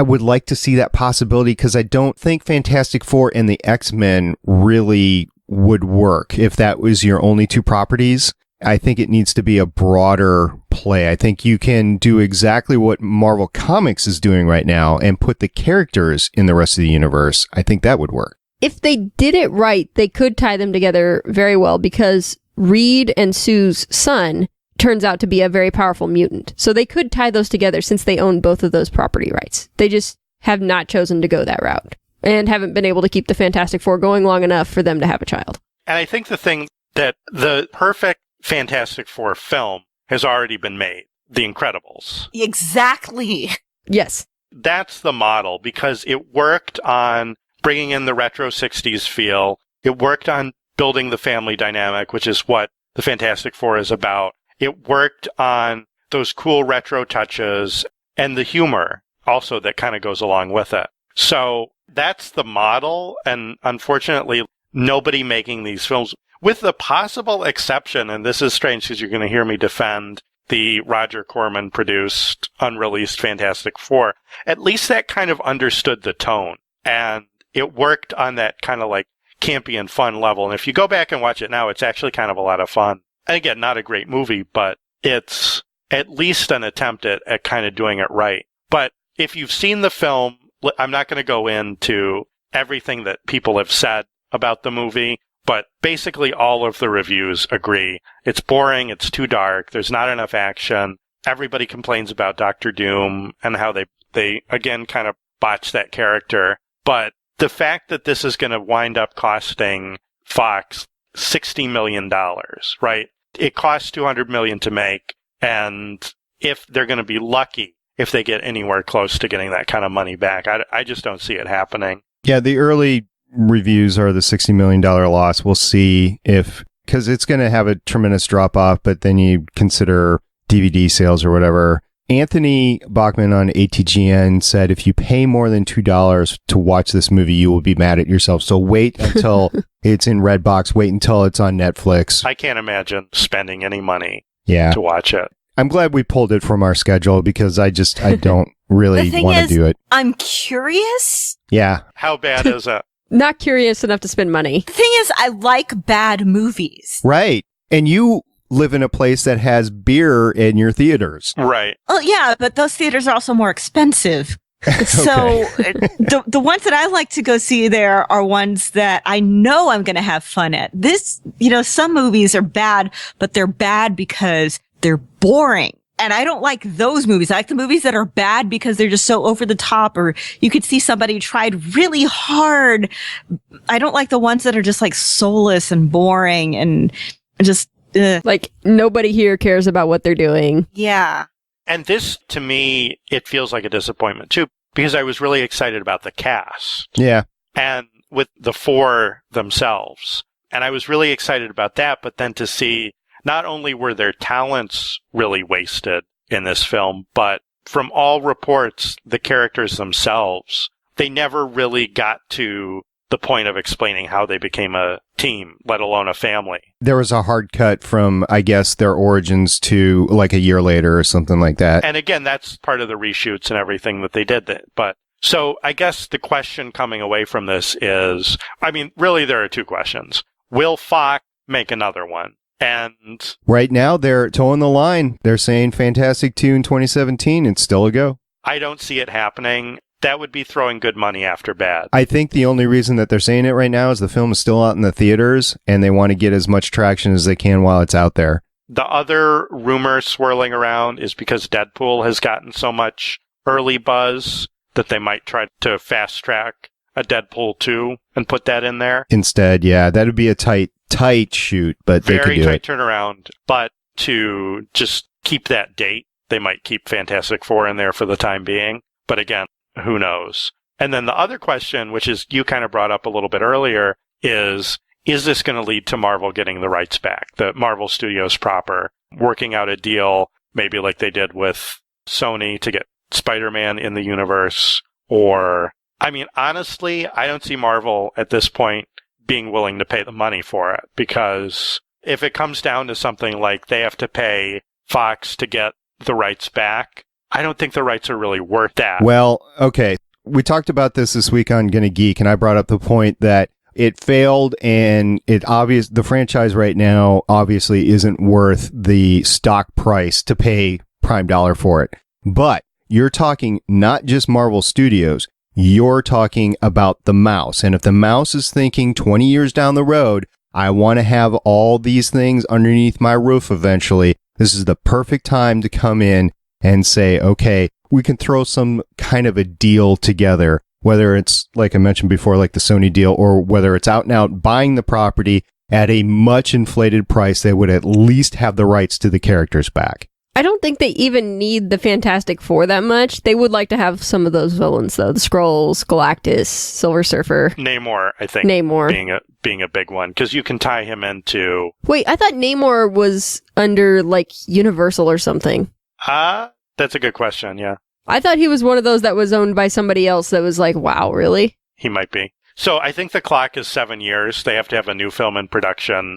would like to see that possibility, because I don't think Fantastic Four and the X-Men really would work if that was your only two properties. I think it needs to be a broader play. I think you can do exactly what Marvel Comics is doing right now and put the characters in the rest of the universe. I think that would work. If they did it right, they could tie them together very well, because Reed and Sue's son turns out to be a very powerful mutant. So they could tie those together since they own both of those property rights. They just have not chosen to go that route and haven't been able to keep the Fantastic Four going long enough for them to have a child. And I think the thing that the perfect Fantastic Four film has already been made, The Incredibles. Exactly. Yes. That's the model, because it worked on bringing in the retro 60s feel. It worked on building the family dynamic, which is what the Fantastic Four is about. It worked on those cool retro touches and the humor also that kind of goes along with it. So that's the model, and unfortunately, nobody making these films, with the possible exception, and this is strange because you're going to hear me defend the Roger Corman produced, unreleased Fantastic Four, at least that kind of understood the tone. And it worked on that kind of like campy and fun level. And if you go back and watch it now, it's actually kind of a lot of fun. And again, not a great movie, but it's at least an attempt at kind of doing it right. But if you've seen the film, I'm not going to go into everything that people have said about the movie, but basically all of the reviews agree. It's boring, it's too dark, there's not enough action. Everybody complains about Dr. Doom and how they again kind of botch that character. But the fact that this is going to wind up costing Fox $60 million, right? It costs $200 million to make, and if they're going to be lucky if they get anywhere close to getting that kind of money back, I just don't see it happening. Yeah, the early reviews are the $60 million loss. We'll see because it's going to have a tremendous drop off, but then you consider DVD sales or whatever. Anthony Bachman on ATGN said, if you pay more than $2 to watch this movie, you will be mad at yourself. So wait until it's in Redbox. Wait until it's on Netflix. I can't imagine spending any money to watch it. I'm glad we pulled it from our schedule, because I don't really want to do it. I'm curious. Yeah. How bad is it? Not curious enough to spend money. The thing is, I like bad movies. Right. And you live in a place that has beer in your theaters. Right. Well, yeah, but those theaters are also more expensive. So the ones that I like to go see there are ones that I know I'm going to have fun at. Some movies are bad, but they're bad because they're boring. And I don't like those movies. I like the movies that are bad because they're just so over the top, or you could see somebody tried really hard. I don't like the ones that are just like soulless and boring and just like nobody here cares about what they're doing. Yeah. And this, to me, it feels like a disappointment too, because I was really excited about the cast. Yeah. And with the four themselves. And I was really excited about that, but then to see not only were their talents really wasted in this film, but from all reports, the characters themselves, they never really got to the point of explaining how they became a team, let alone a family. There was a hard cut from, I guess, their origins to like a year later or something like that. And again, that's part of the reshoots and everything that they did. But so I guess the question coming away from this is, I mean, really there are two questions. Will Fox make another one? And right now they're towing the line. They're saying Fantastic 2 in 2017. It's still a go. I don't see it happening. That would be throwing good money after bad. I think the only reason that they're saying it right now is the film is still out in the theaters and they want to get as much traction as they can while it's out there. The other rumor swirling around is because Deadpool has gotten so much early buzz that they might try to fast track a Deadpool 2 and put that in there. Instead, yeah, that would be a tight shoot, but they could do it. Very tight turnaround, but to just keep that date, they might keep Fantastic Four in there for the time being. But again, who knows? And then the other question, which is you kind of brought up a little bit earlier, is this going to lead to Marvel getting the rights back? The Marvel Studios proper, working out a deal, maybe like they did with Sony to get Spider-Man in the universe? Or, I mean, honestly, I don't see Marvel at this point being willing to pay the money for it, because if it comes down to something like they have to pay Fox to get the rights back, I don't think the rights are really worth that. Well, okay. We talked about this week on Gonna Geek, and I brought up the point that it failed, and the franchise right now obviously isn't worth the stock price to pay prime dollar for it. But you're talking not just Marvel Studios, you're talking about the mouse. And if the mouse is thinking 20 years down the road, I want to have all these things underneath my roof eventually, this is the perfect time to come in and say, okay, we can throw some kind of a deal together, whether it's, like I mentioned before, like the Sony deal, or whether it's out and out buying the property at a much inflated price, they would at least have the rights to the characters back. I don't think they even need the Fantastic Four that much. They would like to have some of those villains, though. The Skrulls, Galactus, Silver Surfer. Namor, I think. Namor. Being a big one, because you can tie him into... Wait, I thought Namor was under, like, Universal or something. That's a good question, yeah. I thought he was one of those that was owned by somebody else that was like, wow, really? He might be. So I think the clock is 7 years. They have to have a new film in production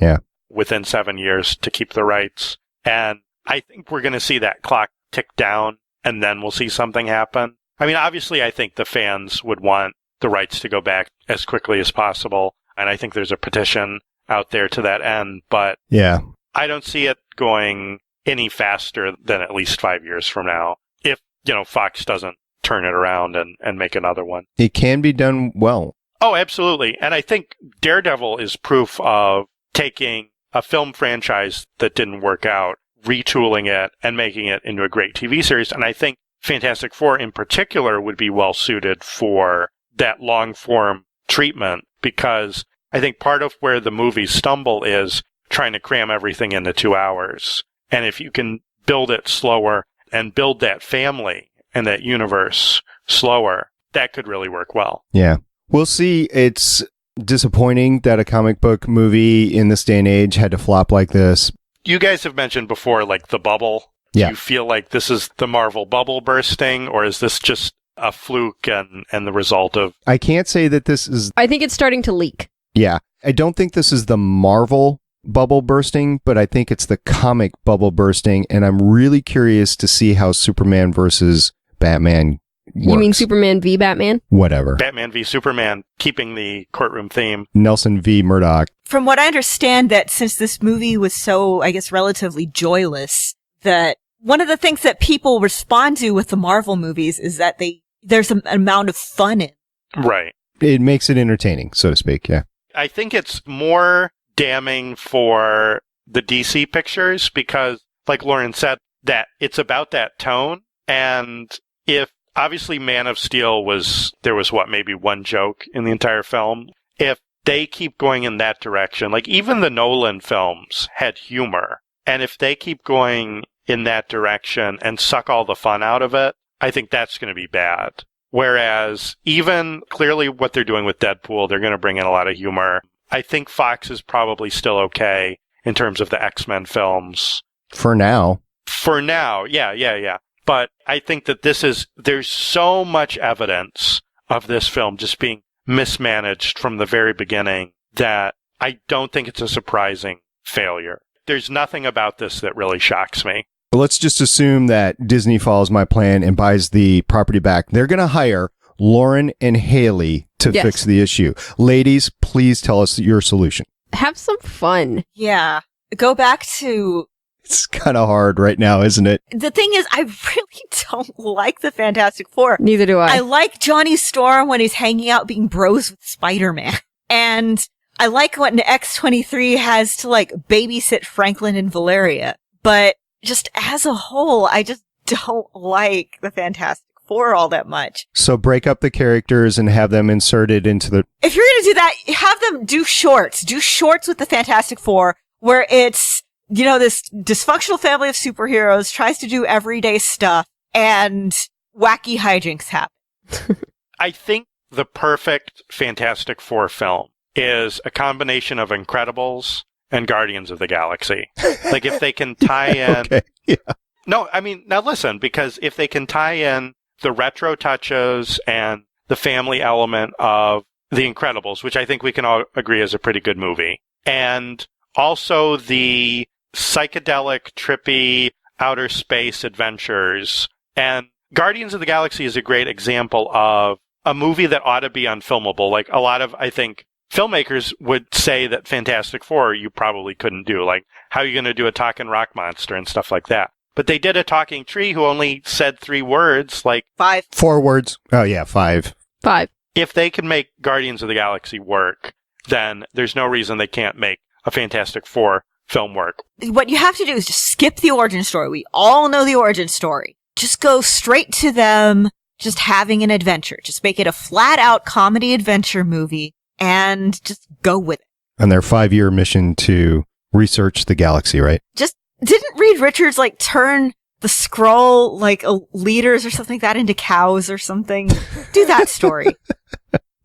within 7 years to keep the rights. And I think we're going to see that clock tick down, and then we'll see something happen. I mean, obviously, I think the fans would want the rights to go back as quickly as possible, and I think there's a petition out there to that end, but yeah, I don't see it going any faster than at least 5 years from now, if, Fox doesn't turn it around and make another one. It can be done well. Oh, absolutely. And I think Daredevil is proof of taking a film franchise that didn't work out, retooling it and making it into a great TV series. And I think Fantastic Four in particular would be well suited for that long form treatment, because I think part of where the movies stumble is trying to cram everything into 2 hours. And if you can build it slower and build that family and that universe slower, that could really work well. Yeah. We'll see. It's disappointing that a comic book movie in this day and age had to flop like this. You guys have mentioned before, like, the bubble. Yeah. Do you feel like this is the Marvel bubble bursting, or is this just a fluke and the result of... I can't say that this is... I think it's starting to leak. Yeah. I don't think this is the Marvel bubble bursting, but I think it's the comic bubble bursting, and I'm really curious to see how Superman versus Batman works. You mean Superman v. Batman? Whatever. Batman v. Superman, keeping the courtroom theme. Nelson v. Murdock. From what I understand, that since this movie was so, I guess, relatively joyless, that one of the things that people respond to with the Marvel movies is that there's an amount of fun in. Right. It makes it entertaining, so to speak, yeah. I think it's more damning for the DC pictures because, like Lauren said, that it's about that tone. And if obviously Man of Steel there was maybe one joke in the entire film. If they keep going in that direction, like even the Nolan films had humor. And if they keep going in that direction and suck all the fun out of it, I think that's going to be bad. Whereas even clearly what they're doing with Deadpool, they're going to bring in a lot of humor. I think Fox is probably still okay in terms of the X-Men films. For now. For now, yeah. But I think that there's so much evidence of this film just being mismanaged from the very beginning that I don't think it's a surprising failure. There's nothing about this that really shocks me. Let's just assume that Disney follows my plan and buys the property back. They're going to hire Lauren and Haley to fix the issue. Ladies, please tell us your solution. Have some fun. Yeah. Go back to... It's kind of hard right now, isn't it? The thing is, I really don't like the Fantastic Four. Neither do I. I like Johnny Storm when he's hanging out being bros with Spider-Man. And I like when X-23 has to, like, babysit Franklin and Valeria. But just as a whole, I just don't like the Fantastic Four all that much. So break up the characters and have them inserted into the... If you're going to do that, have them do shorts. Do shorts with the Fantastic Four where it's, you know, this dysfunctional family of superheroes tries to do everyday stuff and wacky hijinks happen. I think the perfect Fantastic Four film is a combination of Incredibles and Guardians of the Galaxy. Like, if they can tie in... Okay, yeah. No, I mean, now listen, because if they can tie in the retro touches and the family element of The Incredibles, which I think we can all agree is a pretty good movie, and also the psychedelic, trippy, outer space adventures. And Guardians of the Galaxy is a great example of a movie that ought to be unfilmable. Like, a lot of, I think, filmmakers would say that Fantastic Four you probably couldn't do. Like, how are you going to do a talking rock monster and stuff like that? But they did a talking tree who only said 3 words, like... 5. 4 words. Oh, yeah, 5. 5. If they can make Guardians of the Galaxy work, then there's no reason they can't make a Fantastic Four film work. What you have to do is just skip the origin story. We all know the origin story. Just go straight to them just having an adventure. Just make it a flat-out comedy adventure movie and just go with it. And their 5-year mission to research the galaxy, right? Just didn't Reed Richards, like, turn the Skrull, like, leaders or something like that into cows or something? Do that story.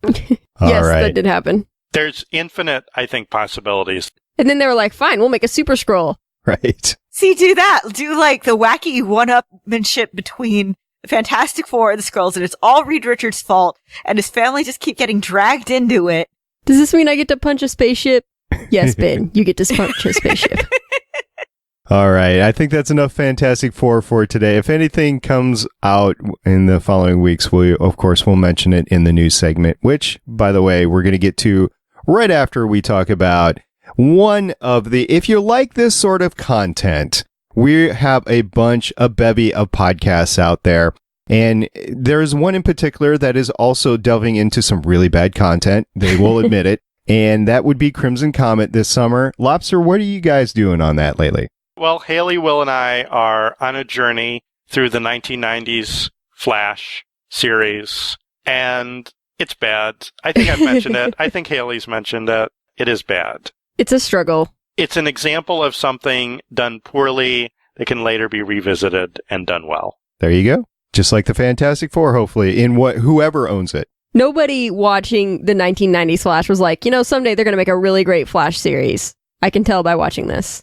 Yes, right. That did happen. There's infinite, I think, possibilities. And then they were like, fine, we'll make a super scroll. Right. See, do that. Do, like, the wacky one-upmanship between the Fantastic Four and the Skrulls, and it's all Reed Richards' fault, and his family just keep getting dragged into it. Does this mean I get to punch a spaceship? Yes, Ben, you get to punch a spaceship. All right. I think that's enough Fantastic Four for today. If anything comes out in the following weeks, of course, we'll mention it in the news segment, which, by the way, we're going to get to right after we talk about one of the... If you like this sort of content, we have a bevy of podcasts out there. And there's one in particular that is also delving into some really bad content. They will admit it. And that would be Crimson Comet this summer. Lobster, what are you guys doing on that lately? Well, Haley, Will, and I are on a journey through the 1990s Flash series, and it's bad. I think I've mentioned it. I think Haley's mentioned it. It is bad. It's a struggle. It's an example of something done poorly that can later be revisited and done well. There you go. Just like the Fantastic Four, hopefully, in whoever owns it. Nobody watching the 1990s Flash was like, someday they're going to make a really great Flash series. I can tell by watching this.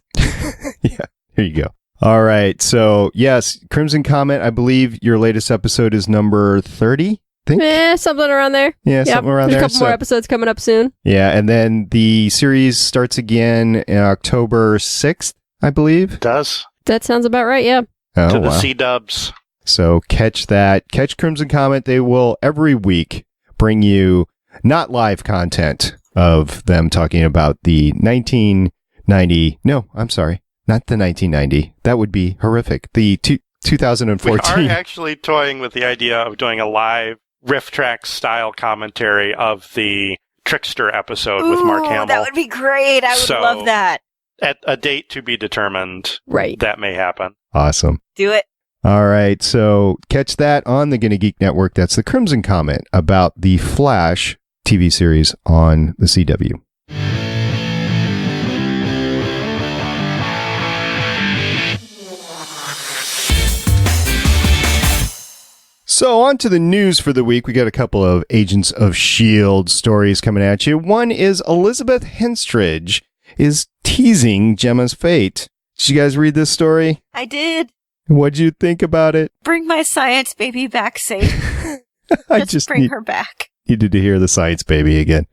Yeah, here you go. All right. So, yes, Crimson Comet, I believe your latest episode is number 30, I think? Something around there. Yeah, something around there. There's a couple more episodes coming up soon. Yeah, and then the series starts again in October 6th, I believe. It does. That sounds about right, yeah. Oh, to the wow. C-dubs. So catch that. Catch Crimson Comet. They will every week bring you not live content of them talking about the 1990. No, I'm sorry. Not the 1990. That would be horrific. The 2014. We are actually toying with the idea of doing a live riff track style commentary of the Trickster episode with Mark Hamill. That would be great. I would love that. At a date to be determined. Right. That may happen. Awesome. Do it. All right, so catch that on the Gonna Geek Network. That's the Crimson Comet about the Flash TV series on the CW. So on to the news for the week. We got a couple of Agents of S.H.I.E.L.D. stories coming at you. One is Elizabeth Henstridge is teasing Gemma's fate. Did you guys read this story? I did. What'd you think about it? Bring my science baby back safe. Just bring her back. Needed to hear the science baby again.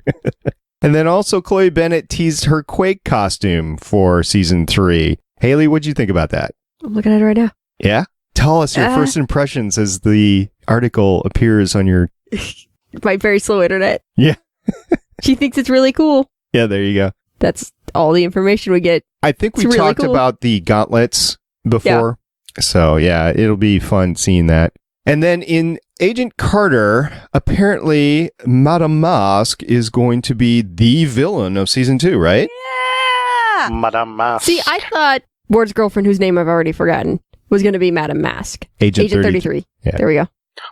And then also Chloe Bennett teased her Quake costume for season 3. Haley, what'd you think about that? I'm looking at it right now. Yeah? Tell us your first impressions as the article appears on your... My very slow internet. Yeah. She thinks it's really cool. Yeah, there you go. That's all the information we get. I think we really talked cool. about the gauntlets before. Yeah. So, yeah, it'll be fun seeing that. And then in Agent Carter, apparently Madame Masque is going to be the villain of season 2, right? Yeah! Madame Masque. See, I thought Ward's girlfriend, whose name I've already forgotten, was going to be Madame Masque. Agent 33. Yeah. There we go.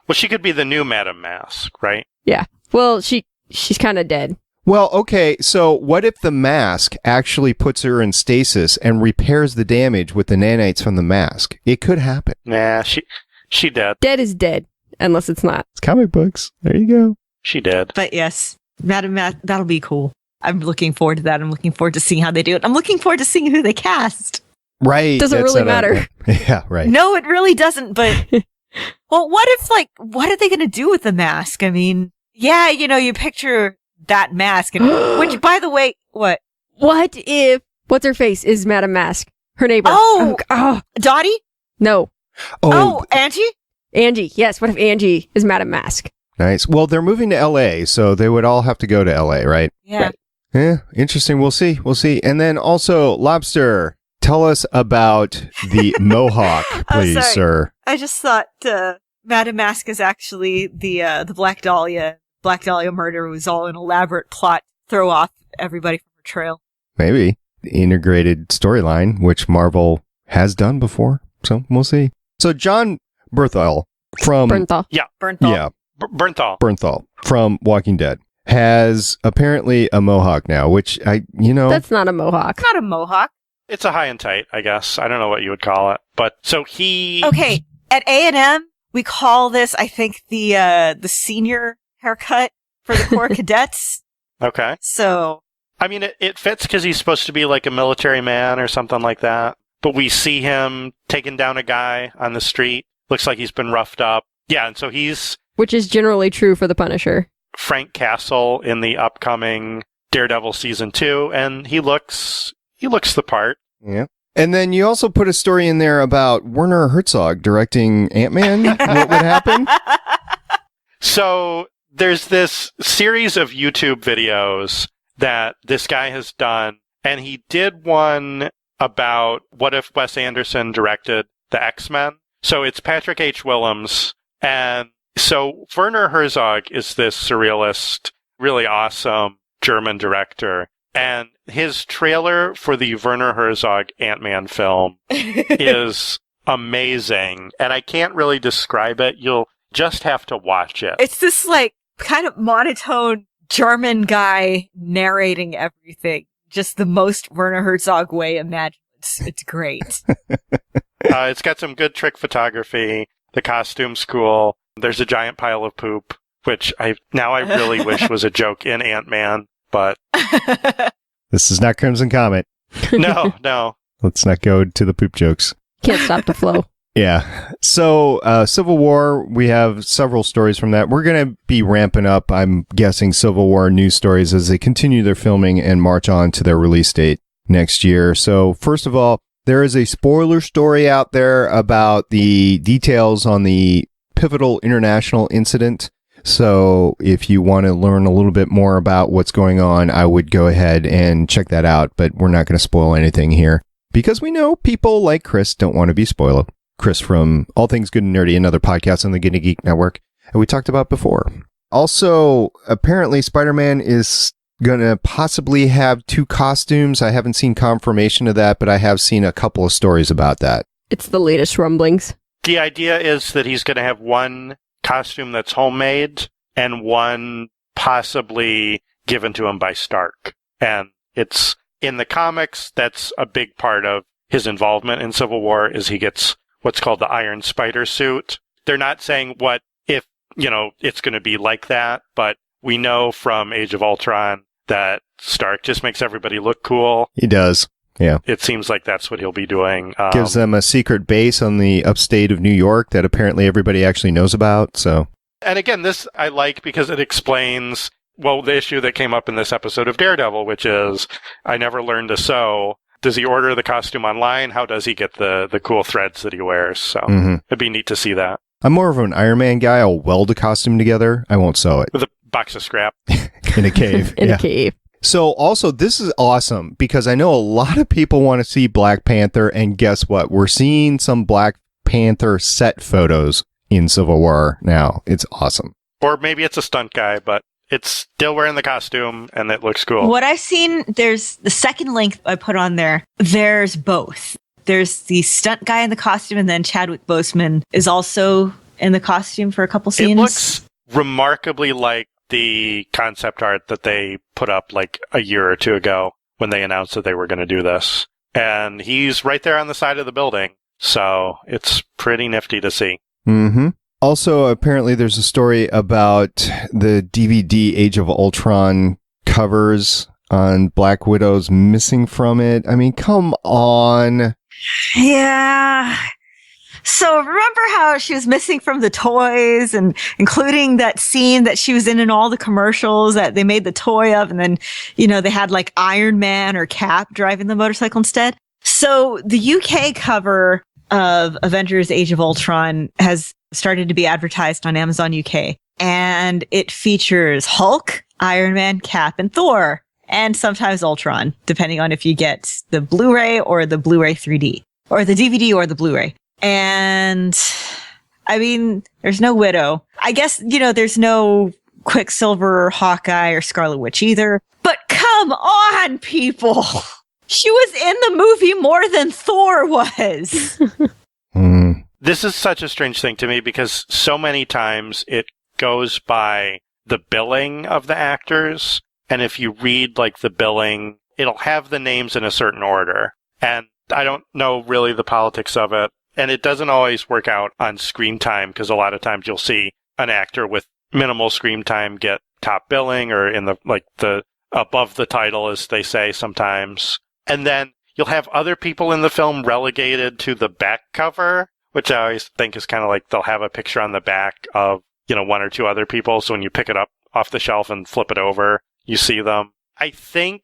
Well, she could be the new Madame Masque, right? Yeah. Well, she's kind of dead. Well, okay, so what if the mask actually puts her in stasis and repairs the damage with the nanites from the mask? It could happen. Nah, she dead. Dead is dead, unless it's not. It's comic books. There you go. She dead. But yes, that'll be cool. I'm looking forward to that. I'm looking forward to seeing how they do it. I'm looking forward to seeing who they cast. Right. Doesn't really matter. Yeah, right. No, it really doesn't, but... Well, what are they going to do with the mask? I mean, yeah, you picture that mask, and which, by the way, what? What if what's her face is Madame Masque, her neighbor? Oh, Dottie? No. Oh, Angie? Angie. Yes. What if Angie is Madame Masque? Nice. Well, they're moving to L.A., so they would all have to go to L.A., right? Yeah. Right. Yeah. Interesting. We'll see. And then also, Lobster, tell us about the Mohawk, please, sir. I just thought Madame Masque is actually the Black Dahlia. Black Dahlia murder was all an elaborate plot to throw off everybody from her trail. Maybe. The integrated storyline, which Marvel has done before. So we'll see. So John Bernthal from... Bernthal. Yeah. Bernthal. Yeah. Bernthal. Bernthal from Walking Dead has apparently a Mohawk now, which That's not a Mohawk. It's not a Mohawk. It's a high and tight, I guess. I don't know what you would call it. But so he... Okay. At A&M, we call this, I think, the senior haircut for the Corps cadets. Okay. So... I mean, it fits because he's supposed to be like a military man or something like that. But we see him taking down a guy on the street. Looks like he's been roughed up. Yeah, and so he's... Which is generally true for the Punisher. Frank Castle in the upcoming Daredevil season 2, and he looks the part. Yeah. And then you also put a story in there about Werner Herzog directing Ant-Man. What would happen? So there's this series of YouTube videos that this guy has done, and he did one about what if Wes Anderson directed the X-Men. So it's Patrick H. Willems, and so Werner Herzog is this surrealist, really awesome German director. And his trailer for the Werner Herzog Ant-Man film is amazing. And I can't really describe it. You'll just have to watch it. It's this, kind of monotone German guy narrating everything. Just the most Werner Herzog way imagined. It's great. It's got some good trick photography. The costume's cool. There's a giant pile of poop, which I really wish was a joke in Ant-Man, but... This is not Crimson Comet. No. Let's not go to the poop jokes. Can't stop the flow. Yeah. So, Civil War, we have several stories from that. We're going to be ramping up, I'm guessing, Civil War news stories as they continue their filming and march on to their release date next year. So, first of all, there is a spoiler story out there about the details on the pivotal international incident. So if you want to learn a little bit more about what's going on, I would go ahead and check that out. But we're not going to spoil anything here because we know people like Chris don't want to be spoiled. Chris from All Things Good and Nerdy, another podcast on the Gonna Geek Network, and we talked about before. Also, apparently Spider-Man is going to possibly have 2 costumes. I haven't seen confirmation of that, but I have seen a couple of stories about that. It's the latest rumblings. The idea is that he's going to have one costume that's homemade and one possibly given to him by Stark. And it's in the comics, that's a big part of his involvement in Civil War is he gets what's called the Iron Spider suit. They're not saying what if, it's going to be like that. But we know from Age of Ultron that Stark just makes everybody look cool. He does. Yeah. It seems like that's what he'll be doing. Gives them a secret base on the upstate of New York that apparently everybody actually knows about. So, and again, this I like because it explains, the issue that came up in this episode of Daredevil, which is, I never learned to sew. Does he order the costume online? How does he get the cool threads that he wears? So it'd be neat to see that. I'm more of an Iron Man guy. I'll weld a costume together. I won't sew it. With a box of scrap. In a cave. In a cave. So also, this is awesome because I know a lot of people want to see Black Panther, and guess what? We're seeing some Black Panther set photos in Civil War now. It's awesome. Or maybe it's a stunt guy, but it's still wearing the costume and it looks cool. What I've seen, there's the second link I put on there. There's both. There's the stunt guy in the costume, and then Chadwick Boseman is also in the costume for a couple scenes. It looks remarkably like the concept art that they put up like a year or two ago when they announced that they were going to do this. And he's right there on the side of the building. So it's pretty nifty to see. Mm-hmm. Also, apparently there's a story about the DVD Age of Ultron covers on Black Widow's missing from it. I mean, come on. Yeah. So remember how she was missing from the toys, and including that scene that she was in all the commercials that they made the toy of, and then, they had like Iron Man or Cap driving the motorcycle instead. So the UK cover of Avengers Age of Ultron has started to be advertised on Amazon UK, and it features Hulk, Iron Man, Cap, and Thor, and sometimes Ultron, depending on if you get the Blu-ray or the Blu-ray 3D, or the DVD or the Blu-ray. And I mean, there's no Widow. I guess, there's no Quicksilver, Hawkeye, or Scarlet Witch either. But come on, people! She was in the movie more than Thor was. This is such a strange thing to me because so many times it goes by the billing of the actors. And if you read like the billing, it'll have the names in a certain order. And I don't know really the politics of it. And it doesn't always work out on screen time because a lot of times you'll see an actor with minimal screen time get top billing or in the above the title, as they say sometimes. And then you'll have other people in the film relegated to the back cover, which I always think is kind of like they'll have a picture on the back of, one or two other people. So when you pick it up off the shelf and flip it over, you see them. I think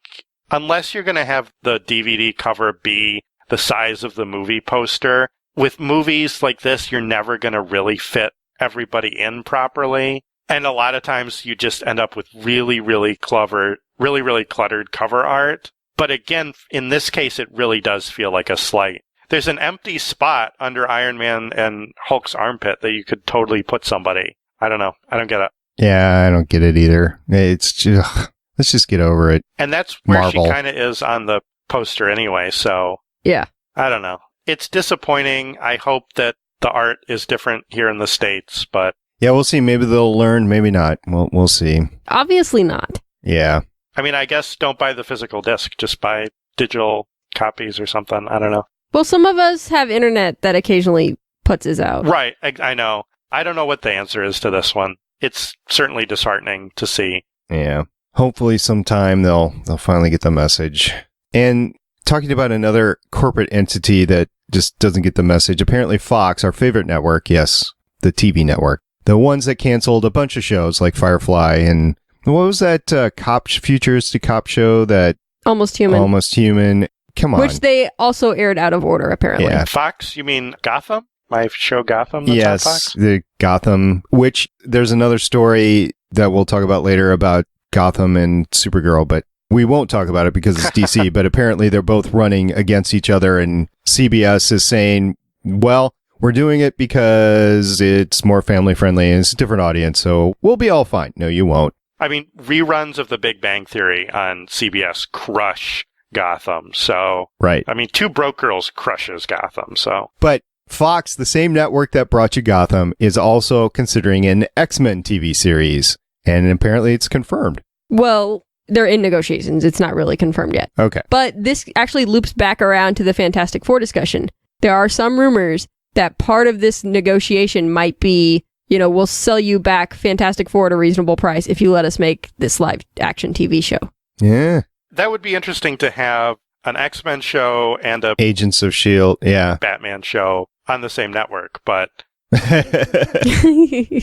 unless you're going to have the DVD cover be the size of the movie poster, with movies like this, you're never going to really fit everybody in properly. And a lot of times you just end up with really, really clever, really, really cluttered cover art. But again, in this case, it really does feel like a slight. There's an empty spot under Iron Man and Hulk's armpit that you could totally put somebody. I don't know. I don't get it. Yeah, I don't get it either. It's just, let's just get over it. And that's where Marvel. she kind of is on the poster anyway. So yeah, I don't know. It's disappointing. I hope that the art is different here in the States, but yeah, we'll see. Maybe they'll learn, maybe not. We'll see. Obviously not. Yeah. I mean, I guess don't buy the physical disc, just buy digital copies or something. I don't know. Well, some of us have internet that occasionally puts us out. Right. I know. I don't know what the answer is to this one. It's certainly disheartening to see. Yeah. Hopefully sometime they'll finally get the message. And talking about another corporate entity that just doesn't get the message. Apparently Fox, our favorite network, yes, the TV network, the ones that canceled a bunch of shows like Firefly and what was that futuristic cop show that Almost Human. Come on. Which they also aired out of order, apparently. Yeah. Fox? You mean Gotham? My show Gotham? That's yes, on Fox? the Gotham, which there's another story that we'll talk about later about Gotham and Supergirl, but we won't talk about it because it's DC, but apparently they're both running against each other, and CBS is saying, well, we're doing it because it's more family friendly and it's a different audience, so we'll be all fine. No, you won't. I mean, reruns of The Big Bang Theory on CBS crush Gotham, so... Right. I mean, Two Broke Girls crushes Gotham, so... But Fox, the same network that brought you Gotham, is also considering an X-Men TV series, and apparently it's confirmed. Well, they're in negotiations. It's not really confirmed yet. Okay. But this actually loops back around to the Fantastic Four discussion. There are some rumors that part of this negotiation might be we'll sell you back Fantastic Four at a reasonable price if you let us make this live action TV show. Yeah. That would be interesting to have an X-Men show and a Agents of S.H.I.E.L.D. Yeah. Batman show on the same network, but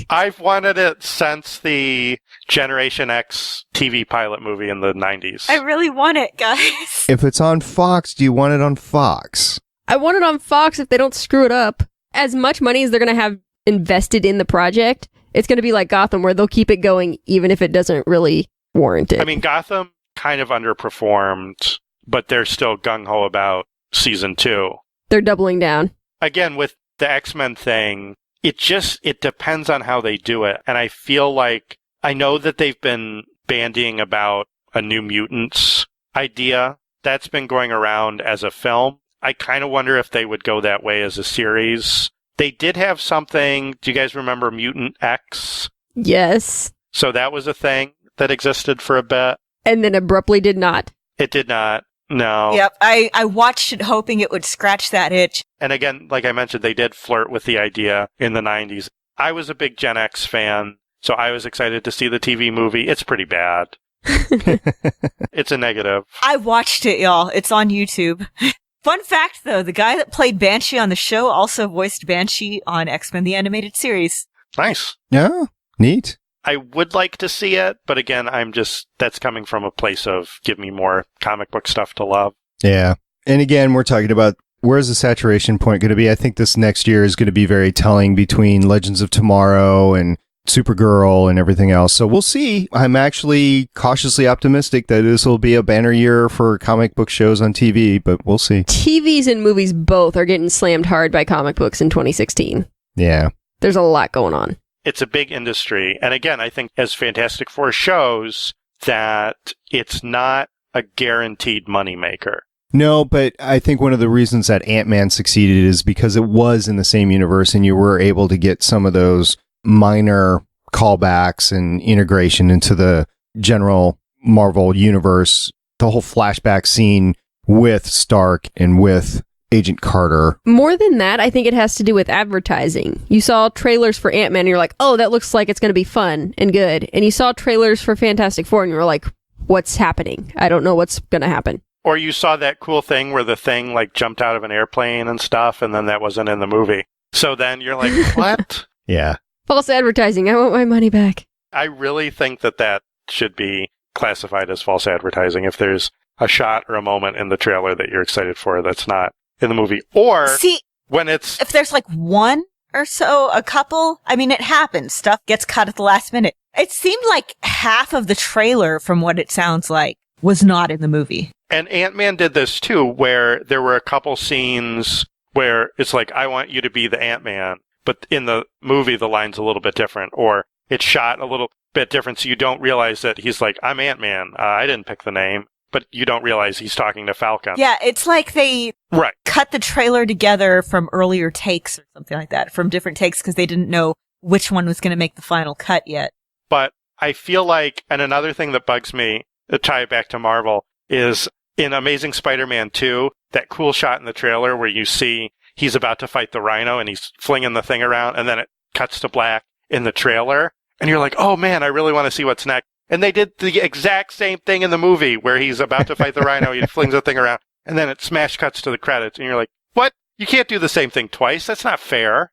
I've wanted it since the Generation X TV pilot movie in the 90s. I really want it, guys. If it's on Fox, do you want it on Fox? I want it on Fox if they don't screw it up. As much money as they're going to have invested in the project, it's going to be like Gotham, where they'll keep it going even if it doesn't really warrant it. I mean, Gotham kind of underperformed, but they're still gung-ho about season 2. They're doubling down. Again, with the X-Men thing, it depends on how they do it. And I feel like, I know that they've been bandying about a New Mutants idea that's been going around as a film. I kind of wonder if they would go that way as a series. They did have something, do you guys remember Mutant X? Yes. So that was a thing that existed for a bit. And then abruptly did not. It did not. No. Yep. I watched it hoping it would scratch that itch. And again, like I mentioned, they did flirt with the idea in the 90s. I was a big Gen X fan, so I was excited to see the TV movie. It's pretty bad. It's a negative. I watched it, y'all. It's on YouTube. Fun fact, though, the guy that played Banshee on the show also voiced Banshee on X-Men the Animated Series. Nice. Yeah, neat. I would like to see it, but again, that's coming from a place of give me more comic book stuff to love. Yeah. And again, we're talking about where's the saturation point going to be? I think this next year is going to be very telling between Legends of Tomorrow and Supergirl and everything else. So we'll see. I'm actually cautiously optimistic that this will be a banner year for comic book shows on TV, but we'll see. TVs and movies both are getting slammed hard by comic books in 2016. Yeah. There's a lot going on. It's a big industry. And again, I think as Fantastic Four shows that it's not a guaranteed moneymaker. No, but I think one of the reasons that Ant-Man succeeded is because it was in the same universe and you were able to get some of those minor callbacks and integration into the general Marvel universe. The whole flashback scene with Stark and with Agent Carter. More than that, I think it has to do with advertising. You saw trailers for Ant-Man and you're like, oh, that looks like it's going to be fun and good. And you saw trailers for Fantastic Four and you were like, what's happening? I don't know what's going to happen. Or you saw that cool thing where the thing like jumped out of an airplane and stuff, and then that wasn't in the movie. So then you're like, what? Yeah. False advertising. I want my money back. I really think that should be classified as false advertising if there's a shot or a moment in the trailer that you're excited for that's not in the movie. Or see, when it's... If there's like one or so, a couple, I mean, it happens. Stuff gets cut at the last minute. It seemed like half of the trailer, from what it sounds like, was not in the movie. And Ant-Man did this too, where there were a couple scenes where it's like, I want you to be the Ant-Man. But in the movie, the line's a little bit different, or it's shot a little bit different, so you don't realize that he's like, I'm Ant-Man. I didn't pick the name, but you don't realize he's talking to Falcon. Yeah, it's like they cut the trailer together from earlier takes or something like that, from different takes, because they didn't know which one was going to make the final cut yet. But I feel like, and another thing that bugs me, to tie it back to Marvel, is in Amazing Spider-Man 2, that cool shot in the trailer where you see he's about to fight the Rhino and he's flinging the thing around, and then it cuts to black in the trailer. And you're like, oh man, I really want to see what's next. And they did the exact same thing in the movie where he's about to fight the Rhino, he flings the thing around, and then it smash cuts to the credits. And you're like, what? You can't do the same thing twice. That's not fair.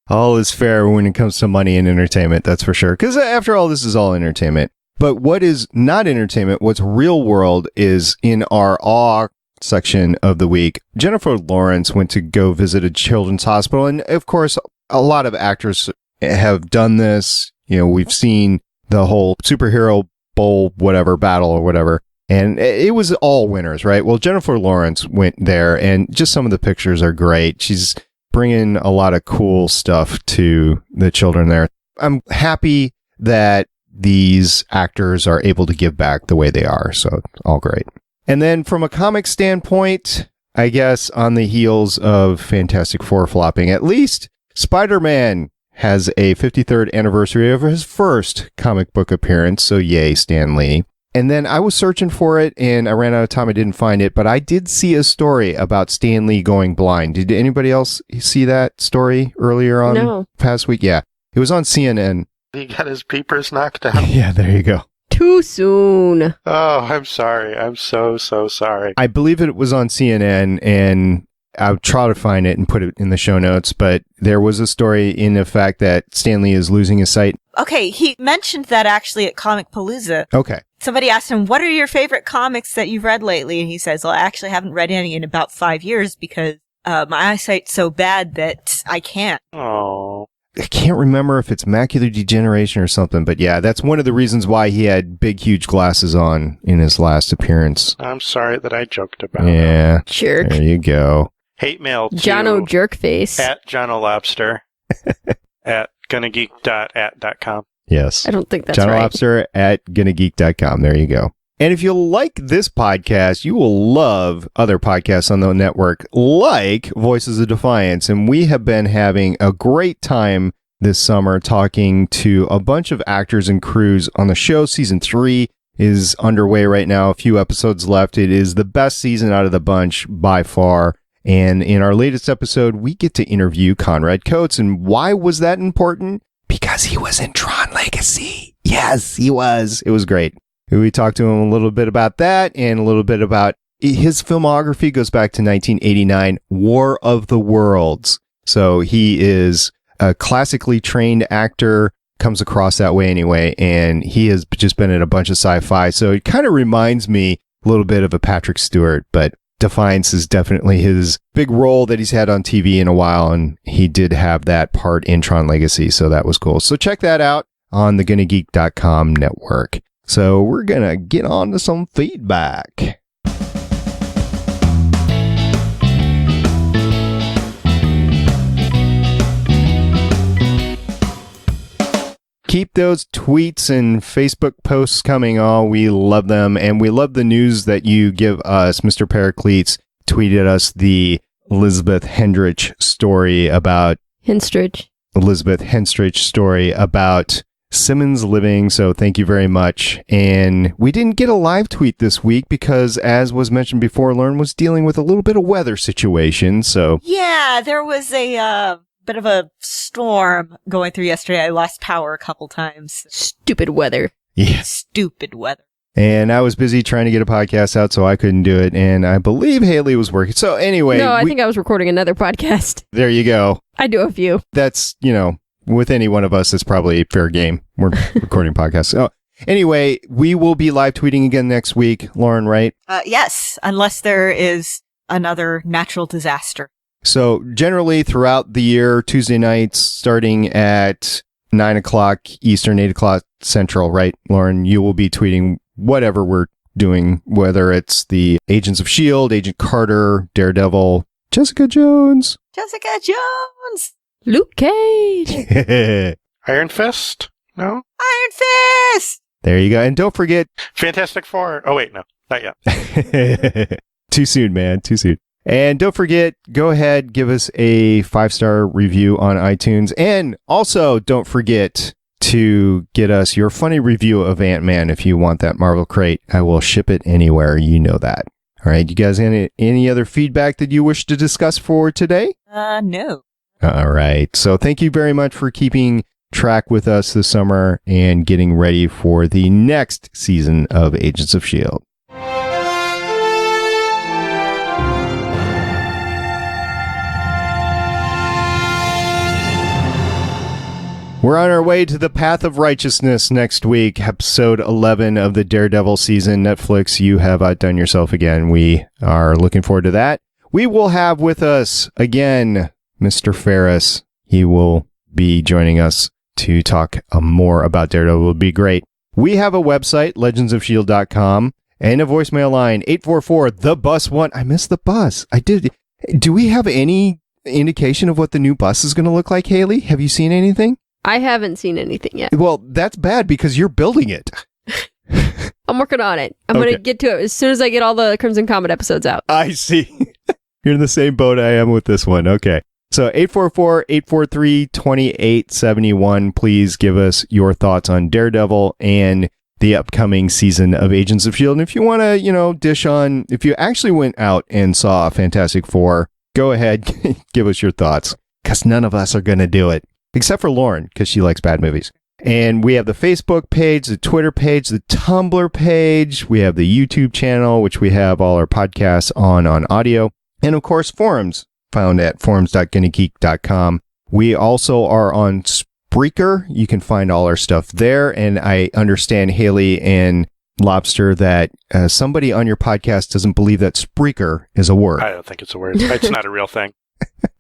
All is fair when it comes to money and entertainment, that's for sure. Because after all, this is all entertainment. But what is not entertainment, what's real world, is in our awe section of the week. Jennifer Lawrence went to go visit a children's hospital. And of course, a lot of actors have done this. You know, we've seen the whole superhero bowl, whatever, battle or whatever. And it was all winners, right? Well, Jennifer Lawrence went there, and just some of the pictures are great. She's bringing a lot of cool stuff to the children there. I'm happy that these actors are able to give back the way they are. So all great. And then from a comic standpoint, I guess on the heels of Fantastic Four flopping, at least Spider-Man has a 53rd anniversary of his first comic book appearance. So yay, Stan Lee. And then I was searching for it and I ran out of time. I didn't find it, but I did see a story about Stan Lee going blind. Did anybody else see that story earlier on past week? Yeah. It was on CNN. He got his peepers knocked out. Yeah, there you go. Too soon. Oh, I'm sorry. I'm so sorry. I believe it was on CNN, and I'll try to find it and put it in the show notes, but there was a story in the fact that Stan Lee is losing his sight. Okay, he mentioned that actually at Comic Palooza. Okay. Somebody asked him, what are your favorite comics that you've read lately? And he says, well, I actually haven't read any in about 5 years because my eyesight's so bad that I can't. Oh. I can't remember if it's macular degeneration or something, but yeah, that's one of the reasons why he had big, huge glasses on in his last appearance. I'm sorry that I joked about it. Yeah. Jerk. There you go. Hate mail to Jono Jerkface. at Jono Lobster at gonnageek.at.com. Yes. I don't think that's John right. Lobster at gonnageek.com. There you go. And if you like this podcast, you will love other podcasts on the network, like Voices of Defiance. And we have been having a great time this summer talking to a bunch of actors and crews on the show. Season 3 is underway right now. A few episodes left. It is the best season out of the bunch by far. And in our latest episode, we get to interview Conrad Coates. And why was that important? Because he was in Tron Legacy. Yes, he was. It was great. We talked to him a little bit about that and a little bit about his filmography goes back to 1989, War of the Worlds. So he is a classically trained actor, comes across that way anyway, and he has just been in a bunch of sci-fi. So it kind of reminds me a little bit of a Patrick Stewart, but Defiance is definitely his big role that he's had on TV in a while, and he did have that part in Tron Legacy, so that was cool. So check that out on the gonnageek.com network. So we're going to get on to some feedback. Keep those tweets and Facebook posts coming. Oh, we love them. And we love the news that you give us. Mr. Pericles tweeted us the Elizabeth Henstridge story about Simmons Living, so thank you very much. And we didn't get a live tweet this week because, as was mentioned before, Lauren was dealing with a little bit of weather situation, so... Yeah, there was a bit of a storm going through yesterday. I lost power a couple times. Stupid weather. Yeah. Stupid weather. And I was busy trying to get a podcast out, so I couldn't do it, and I believe Haley was working. So anyway... No, I think I was recording another podcast. There you go. I do a few. That's, with any one of us, it's probably fair game. We're recording podcasts. So anyway, we will be live tweeting again next week, Lauren, right? Yes, unless there is another natural disaster. So generally throughout the year, Tuesday nights, starting at 9 o'clock Eastern, 8 o'clock Central, right, Lauren? You will be tweeting whatever we're doing, whether it's the Agents of S.H.I.E.L.D., Agent Carter, Daredevil, Jessica Jones. Luke Cage. Iron Fist? No? Iron Fist! There you go. And don't forget... Fantastic Four. Oh, wait, no. Not yet. Too soon, man. Too soon. And don't forget, go ahead, give us a 5-star review on iTunes. And also, don't forget to get us your funny review of Ant-Man if you want that Marvel crate. I will ship it anywhere. You know that. All right. You guys, any other feedback that you wish to discuss for today? No. All right. So thank you very much for keeping track with us this summer and getting ready for the next season of Agents of S.H.I.E.L.D. We're on our way to the path of righteousness next week, episode 11 of the Daredevil season. Netflix, you have outdone yourself again. We are looking forward to that. We will have with us again Mr. Ferris. He will be joining us to talk more about Daredevil. It will be great. We have a website, legendsofshield.com, and a voicemail line, 844-THE-BUS-1. I missed the bus. I did. Do we have any indication of what the new bus is going to look like, Haley? Have you seen anything? I haven't seen anything yet. Well, that's bad because you're building it. I'm working on it. I'm going to get to it as soon as I get all the Crimson Comet episodes out. I see. You're in the same boat I am with this one. Okay. So 844-843-2871. Please give us your thoughts on Daredevil and the upcoming season of Agents of S.H.I.E.L.D. And if you want to, dish on, if you actually went out and saw Fantastic Four, go ahead, give us your thoughts because none of us are going to do it. except for Lauren, because she likes bad movies. And we have the Facebook page, the Twitter page, the Tumblr page. We have the YouTube channel, which we have all our podcasts on audio. And of course, forums found at forums.gonnageek.com. We also are on Spreaker. You can find all our stuff there. And I understand, Haley and Lobster, that somebody on your podcast doesn't believe that Spreaker is a word. I don't think it's a word. It's not a real thing.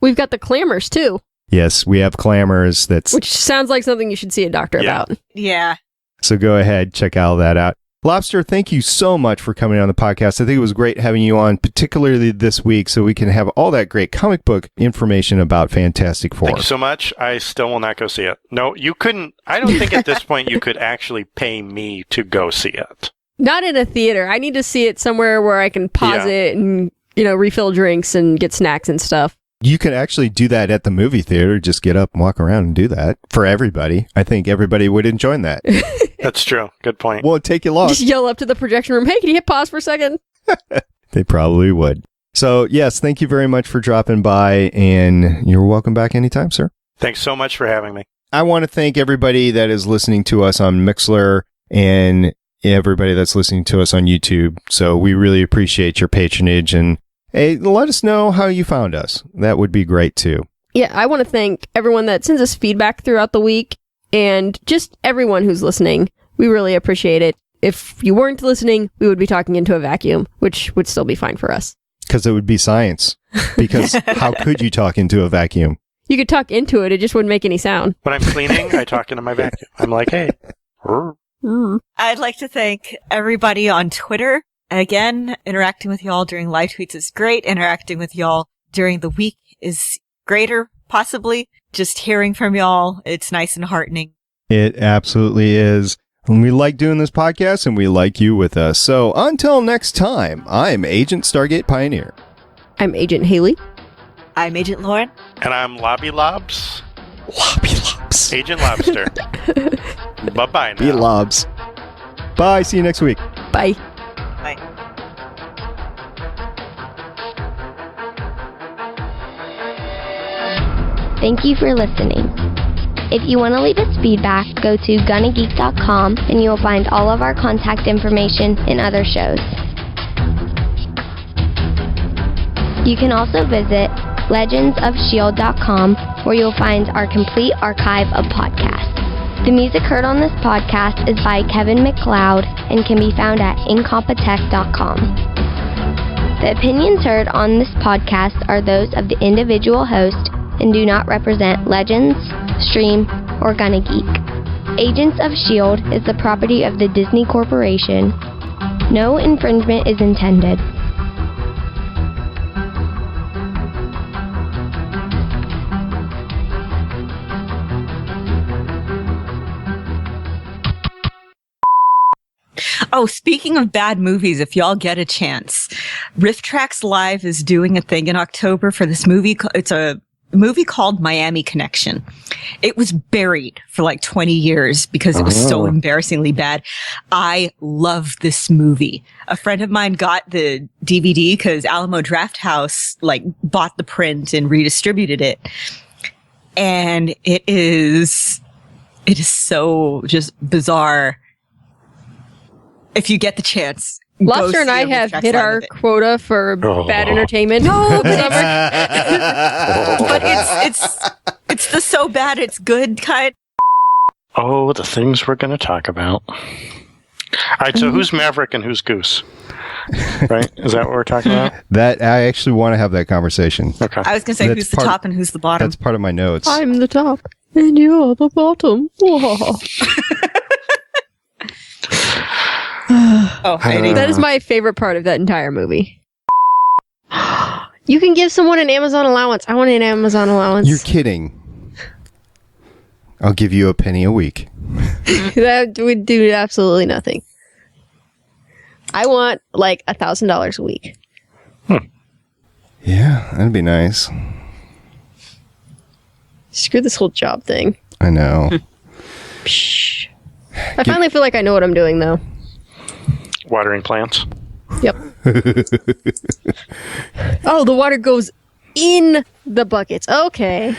We've got the clamors, too. Yes, we have clamors. Which sounds like something you should see a doctor about. Yeah. So go ahead, check all that out. Lobster, thank you so much for coming on the podcast. I think it was great having you on, particularly this week, so we can have all that great comic book information about Fantastic Four. Thank you so much. I still will not go see it. No, you couldn't. I don't think at this point you could actually pay me to go see it. Not in a theater. I need to see it somewhere where I can pause it and, refill drinks and get snacks and stuff. You can actually do that at the movie theater. Just get up and walk around and do that for everybody. I think everybody would enjoy that. That's true. Good point. Won't take you long. Just yell up to the projection room, hey, can you hit pause for a second? They probably would. So, yes, thank you very much for dropping by, and you're welcome back anytime, sir. Thanks so much for having me. I want to thank everybody that is listening to us on Mixlr and everybody that's listening to us on YouTube. So we really appreciate your patronage, and hey, let us know how you found us. That would be great, too. Yeah, I want to thank everyone that sends us feedback throughout the week, and just everyone who's listening. We really appreciate it. If you weren't listening, we would be talking into a vacuum, which would still be fine for us. Because it would be science. Because how could you talk into a vacuum? You could talk into it, it just wouldn't make any sound. When I'm cleaning, I talk into my vacuum. I'm like, hey. I'd like to thank everybody on Twitter. Again, interacting with y'all during live tweets is great. Interacting with y'all during the week is greater, possibly. Just hearing from y'all, it's nice and heartening. It absolutely is. And we like doing this podcast, and we like you with us. So until next time, I'm Agent Stargate Pioneer. I'm Agent Haley. I'm Agent Lauren. And I'm Lobby Lobs. Lobby Lobs. Agent Lobster. Bye-bye now. Be Lobs. Bye. See you next week. Bye. Bye. Thank you for listening. If you want to leave us feedback, go to gonnageek.com and you will find all of our contact information and other shows. You can also visit legendsofs.h.i.e.l.d.com, where you'll find our complete archive of podcasts. The music heard on this podcast is by Kevin MacLeod and can be found at incompetech.com. The opinions heard on this podcast are those of the individual host and do not represent Legends, Stream, or Gonna Geek. Agents of S.H.I.E.L.D. is the property of the Disney Corporation. No infringement is intended. Oh, speaking of bad movies, if y'all get a chance, Riff Tracks Live is doing a thing in October for this movie. It's a movie called Miami Connection. It was buried for like 20 years because it was so embarrassingly bad. I love this movie. A friend of mine got the DVD because Alamo Drafthouse bought the print and redistributed it. And it is so just bizarre. If you get the chance. Lobster and I have hit our quota for bad entertainment. No, but it's the so bad it's good kind. Oh, the things we're going to talk about. All right, so who's Maverick and who's Goose? Right? Is that what we're talking about? That I actually want to have that conversation. Okay. I was going to say who's the top and who's the bottom. That's part of my notes. I'm the top and you're the bottom. That is my favorite part of that entire movie. You can give someone an Amazon allowance. I want an Amazon allowance. You're kidding. I'll give you a penny a week. That would do absolutely nothing. I want like $1,000 a week. Yeah, that'd be nice. Screw this whole job thing. I know. I finally feel like I know what I'm doing, though. Watering plants. Yep. Oh, the water goes in the buckets. Okay.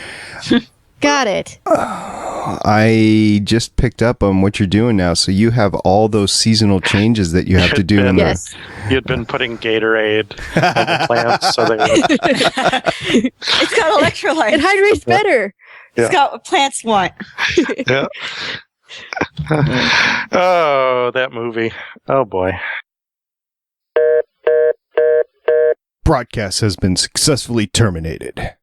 Got it. I just picked up on what you're doing now, so you have all those seasonal changes that you have to do. Yes. You'd been putting Gatorade on the plants, so they would... It's got electrolytes. It hydrates better. It's got what plants want. Yeah. Oh, that movie. Oh, boy. Broadcast has been successfully terminated.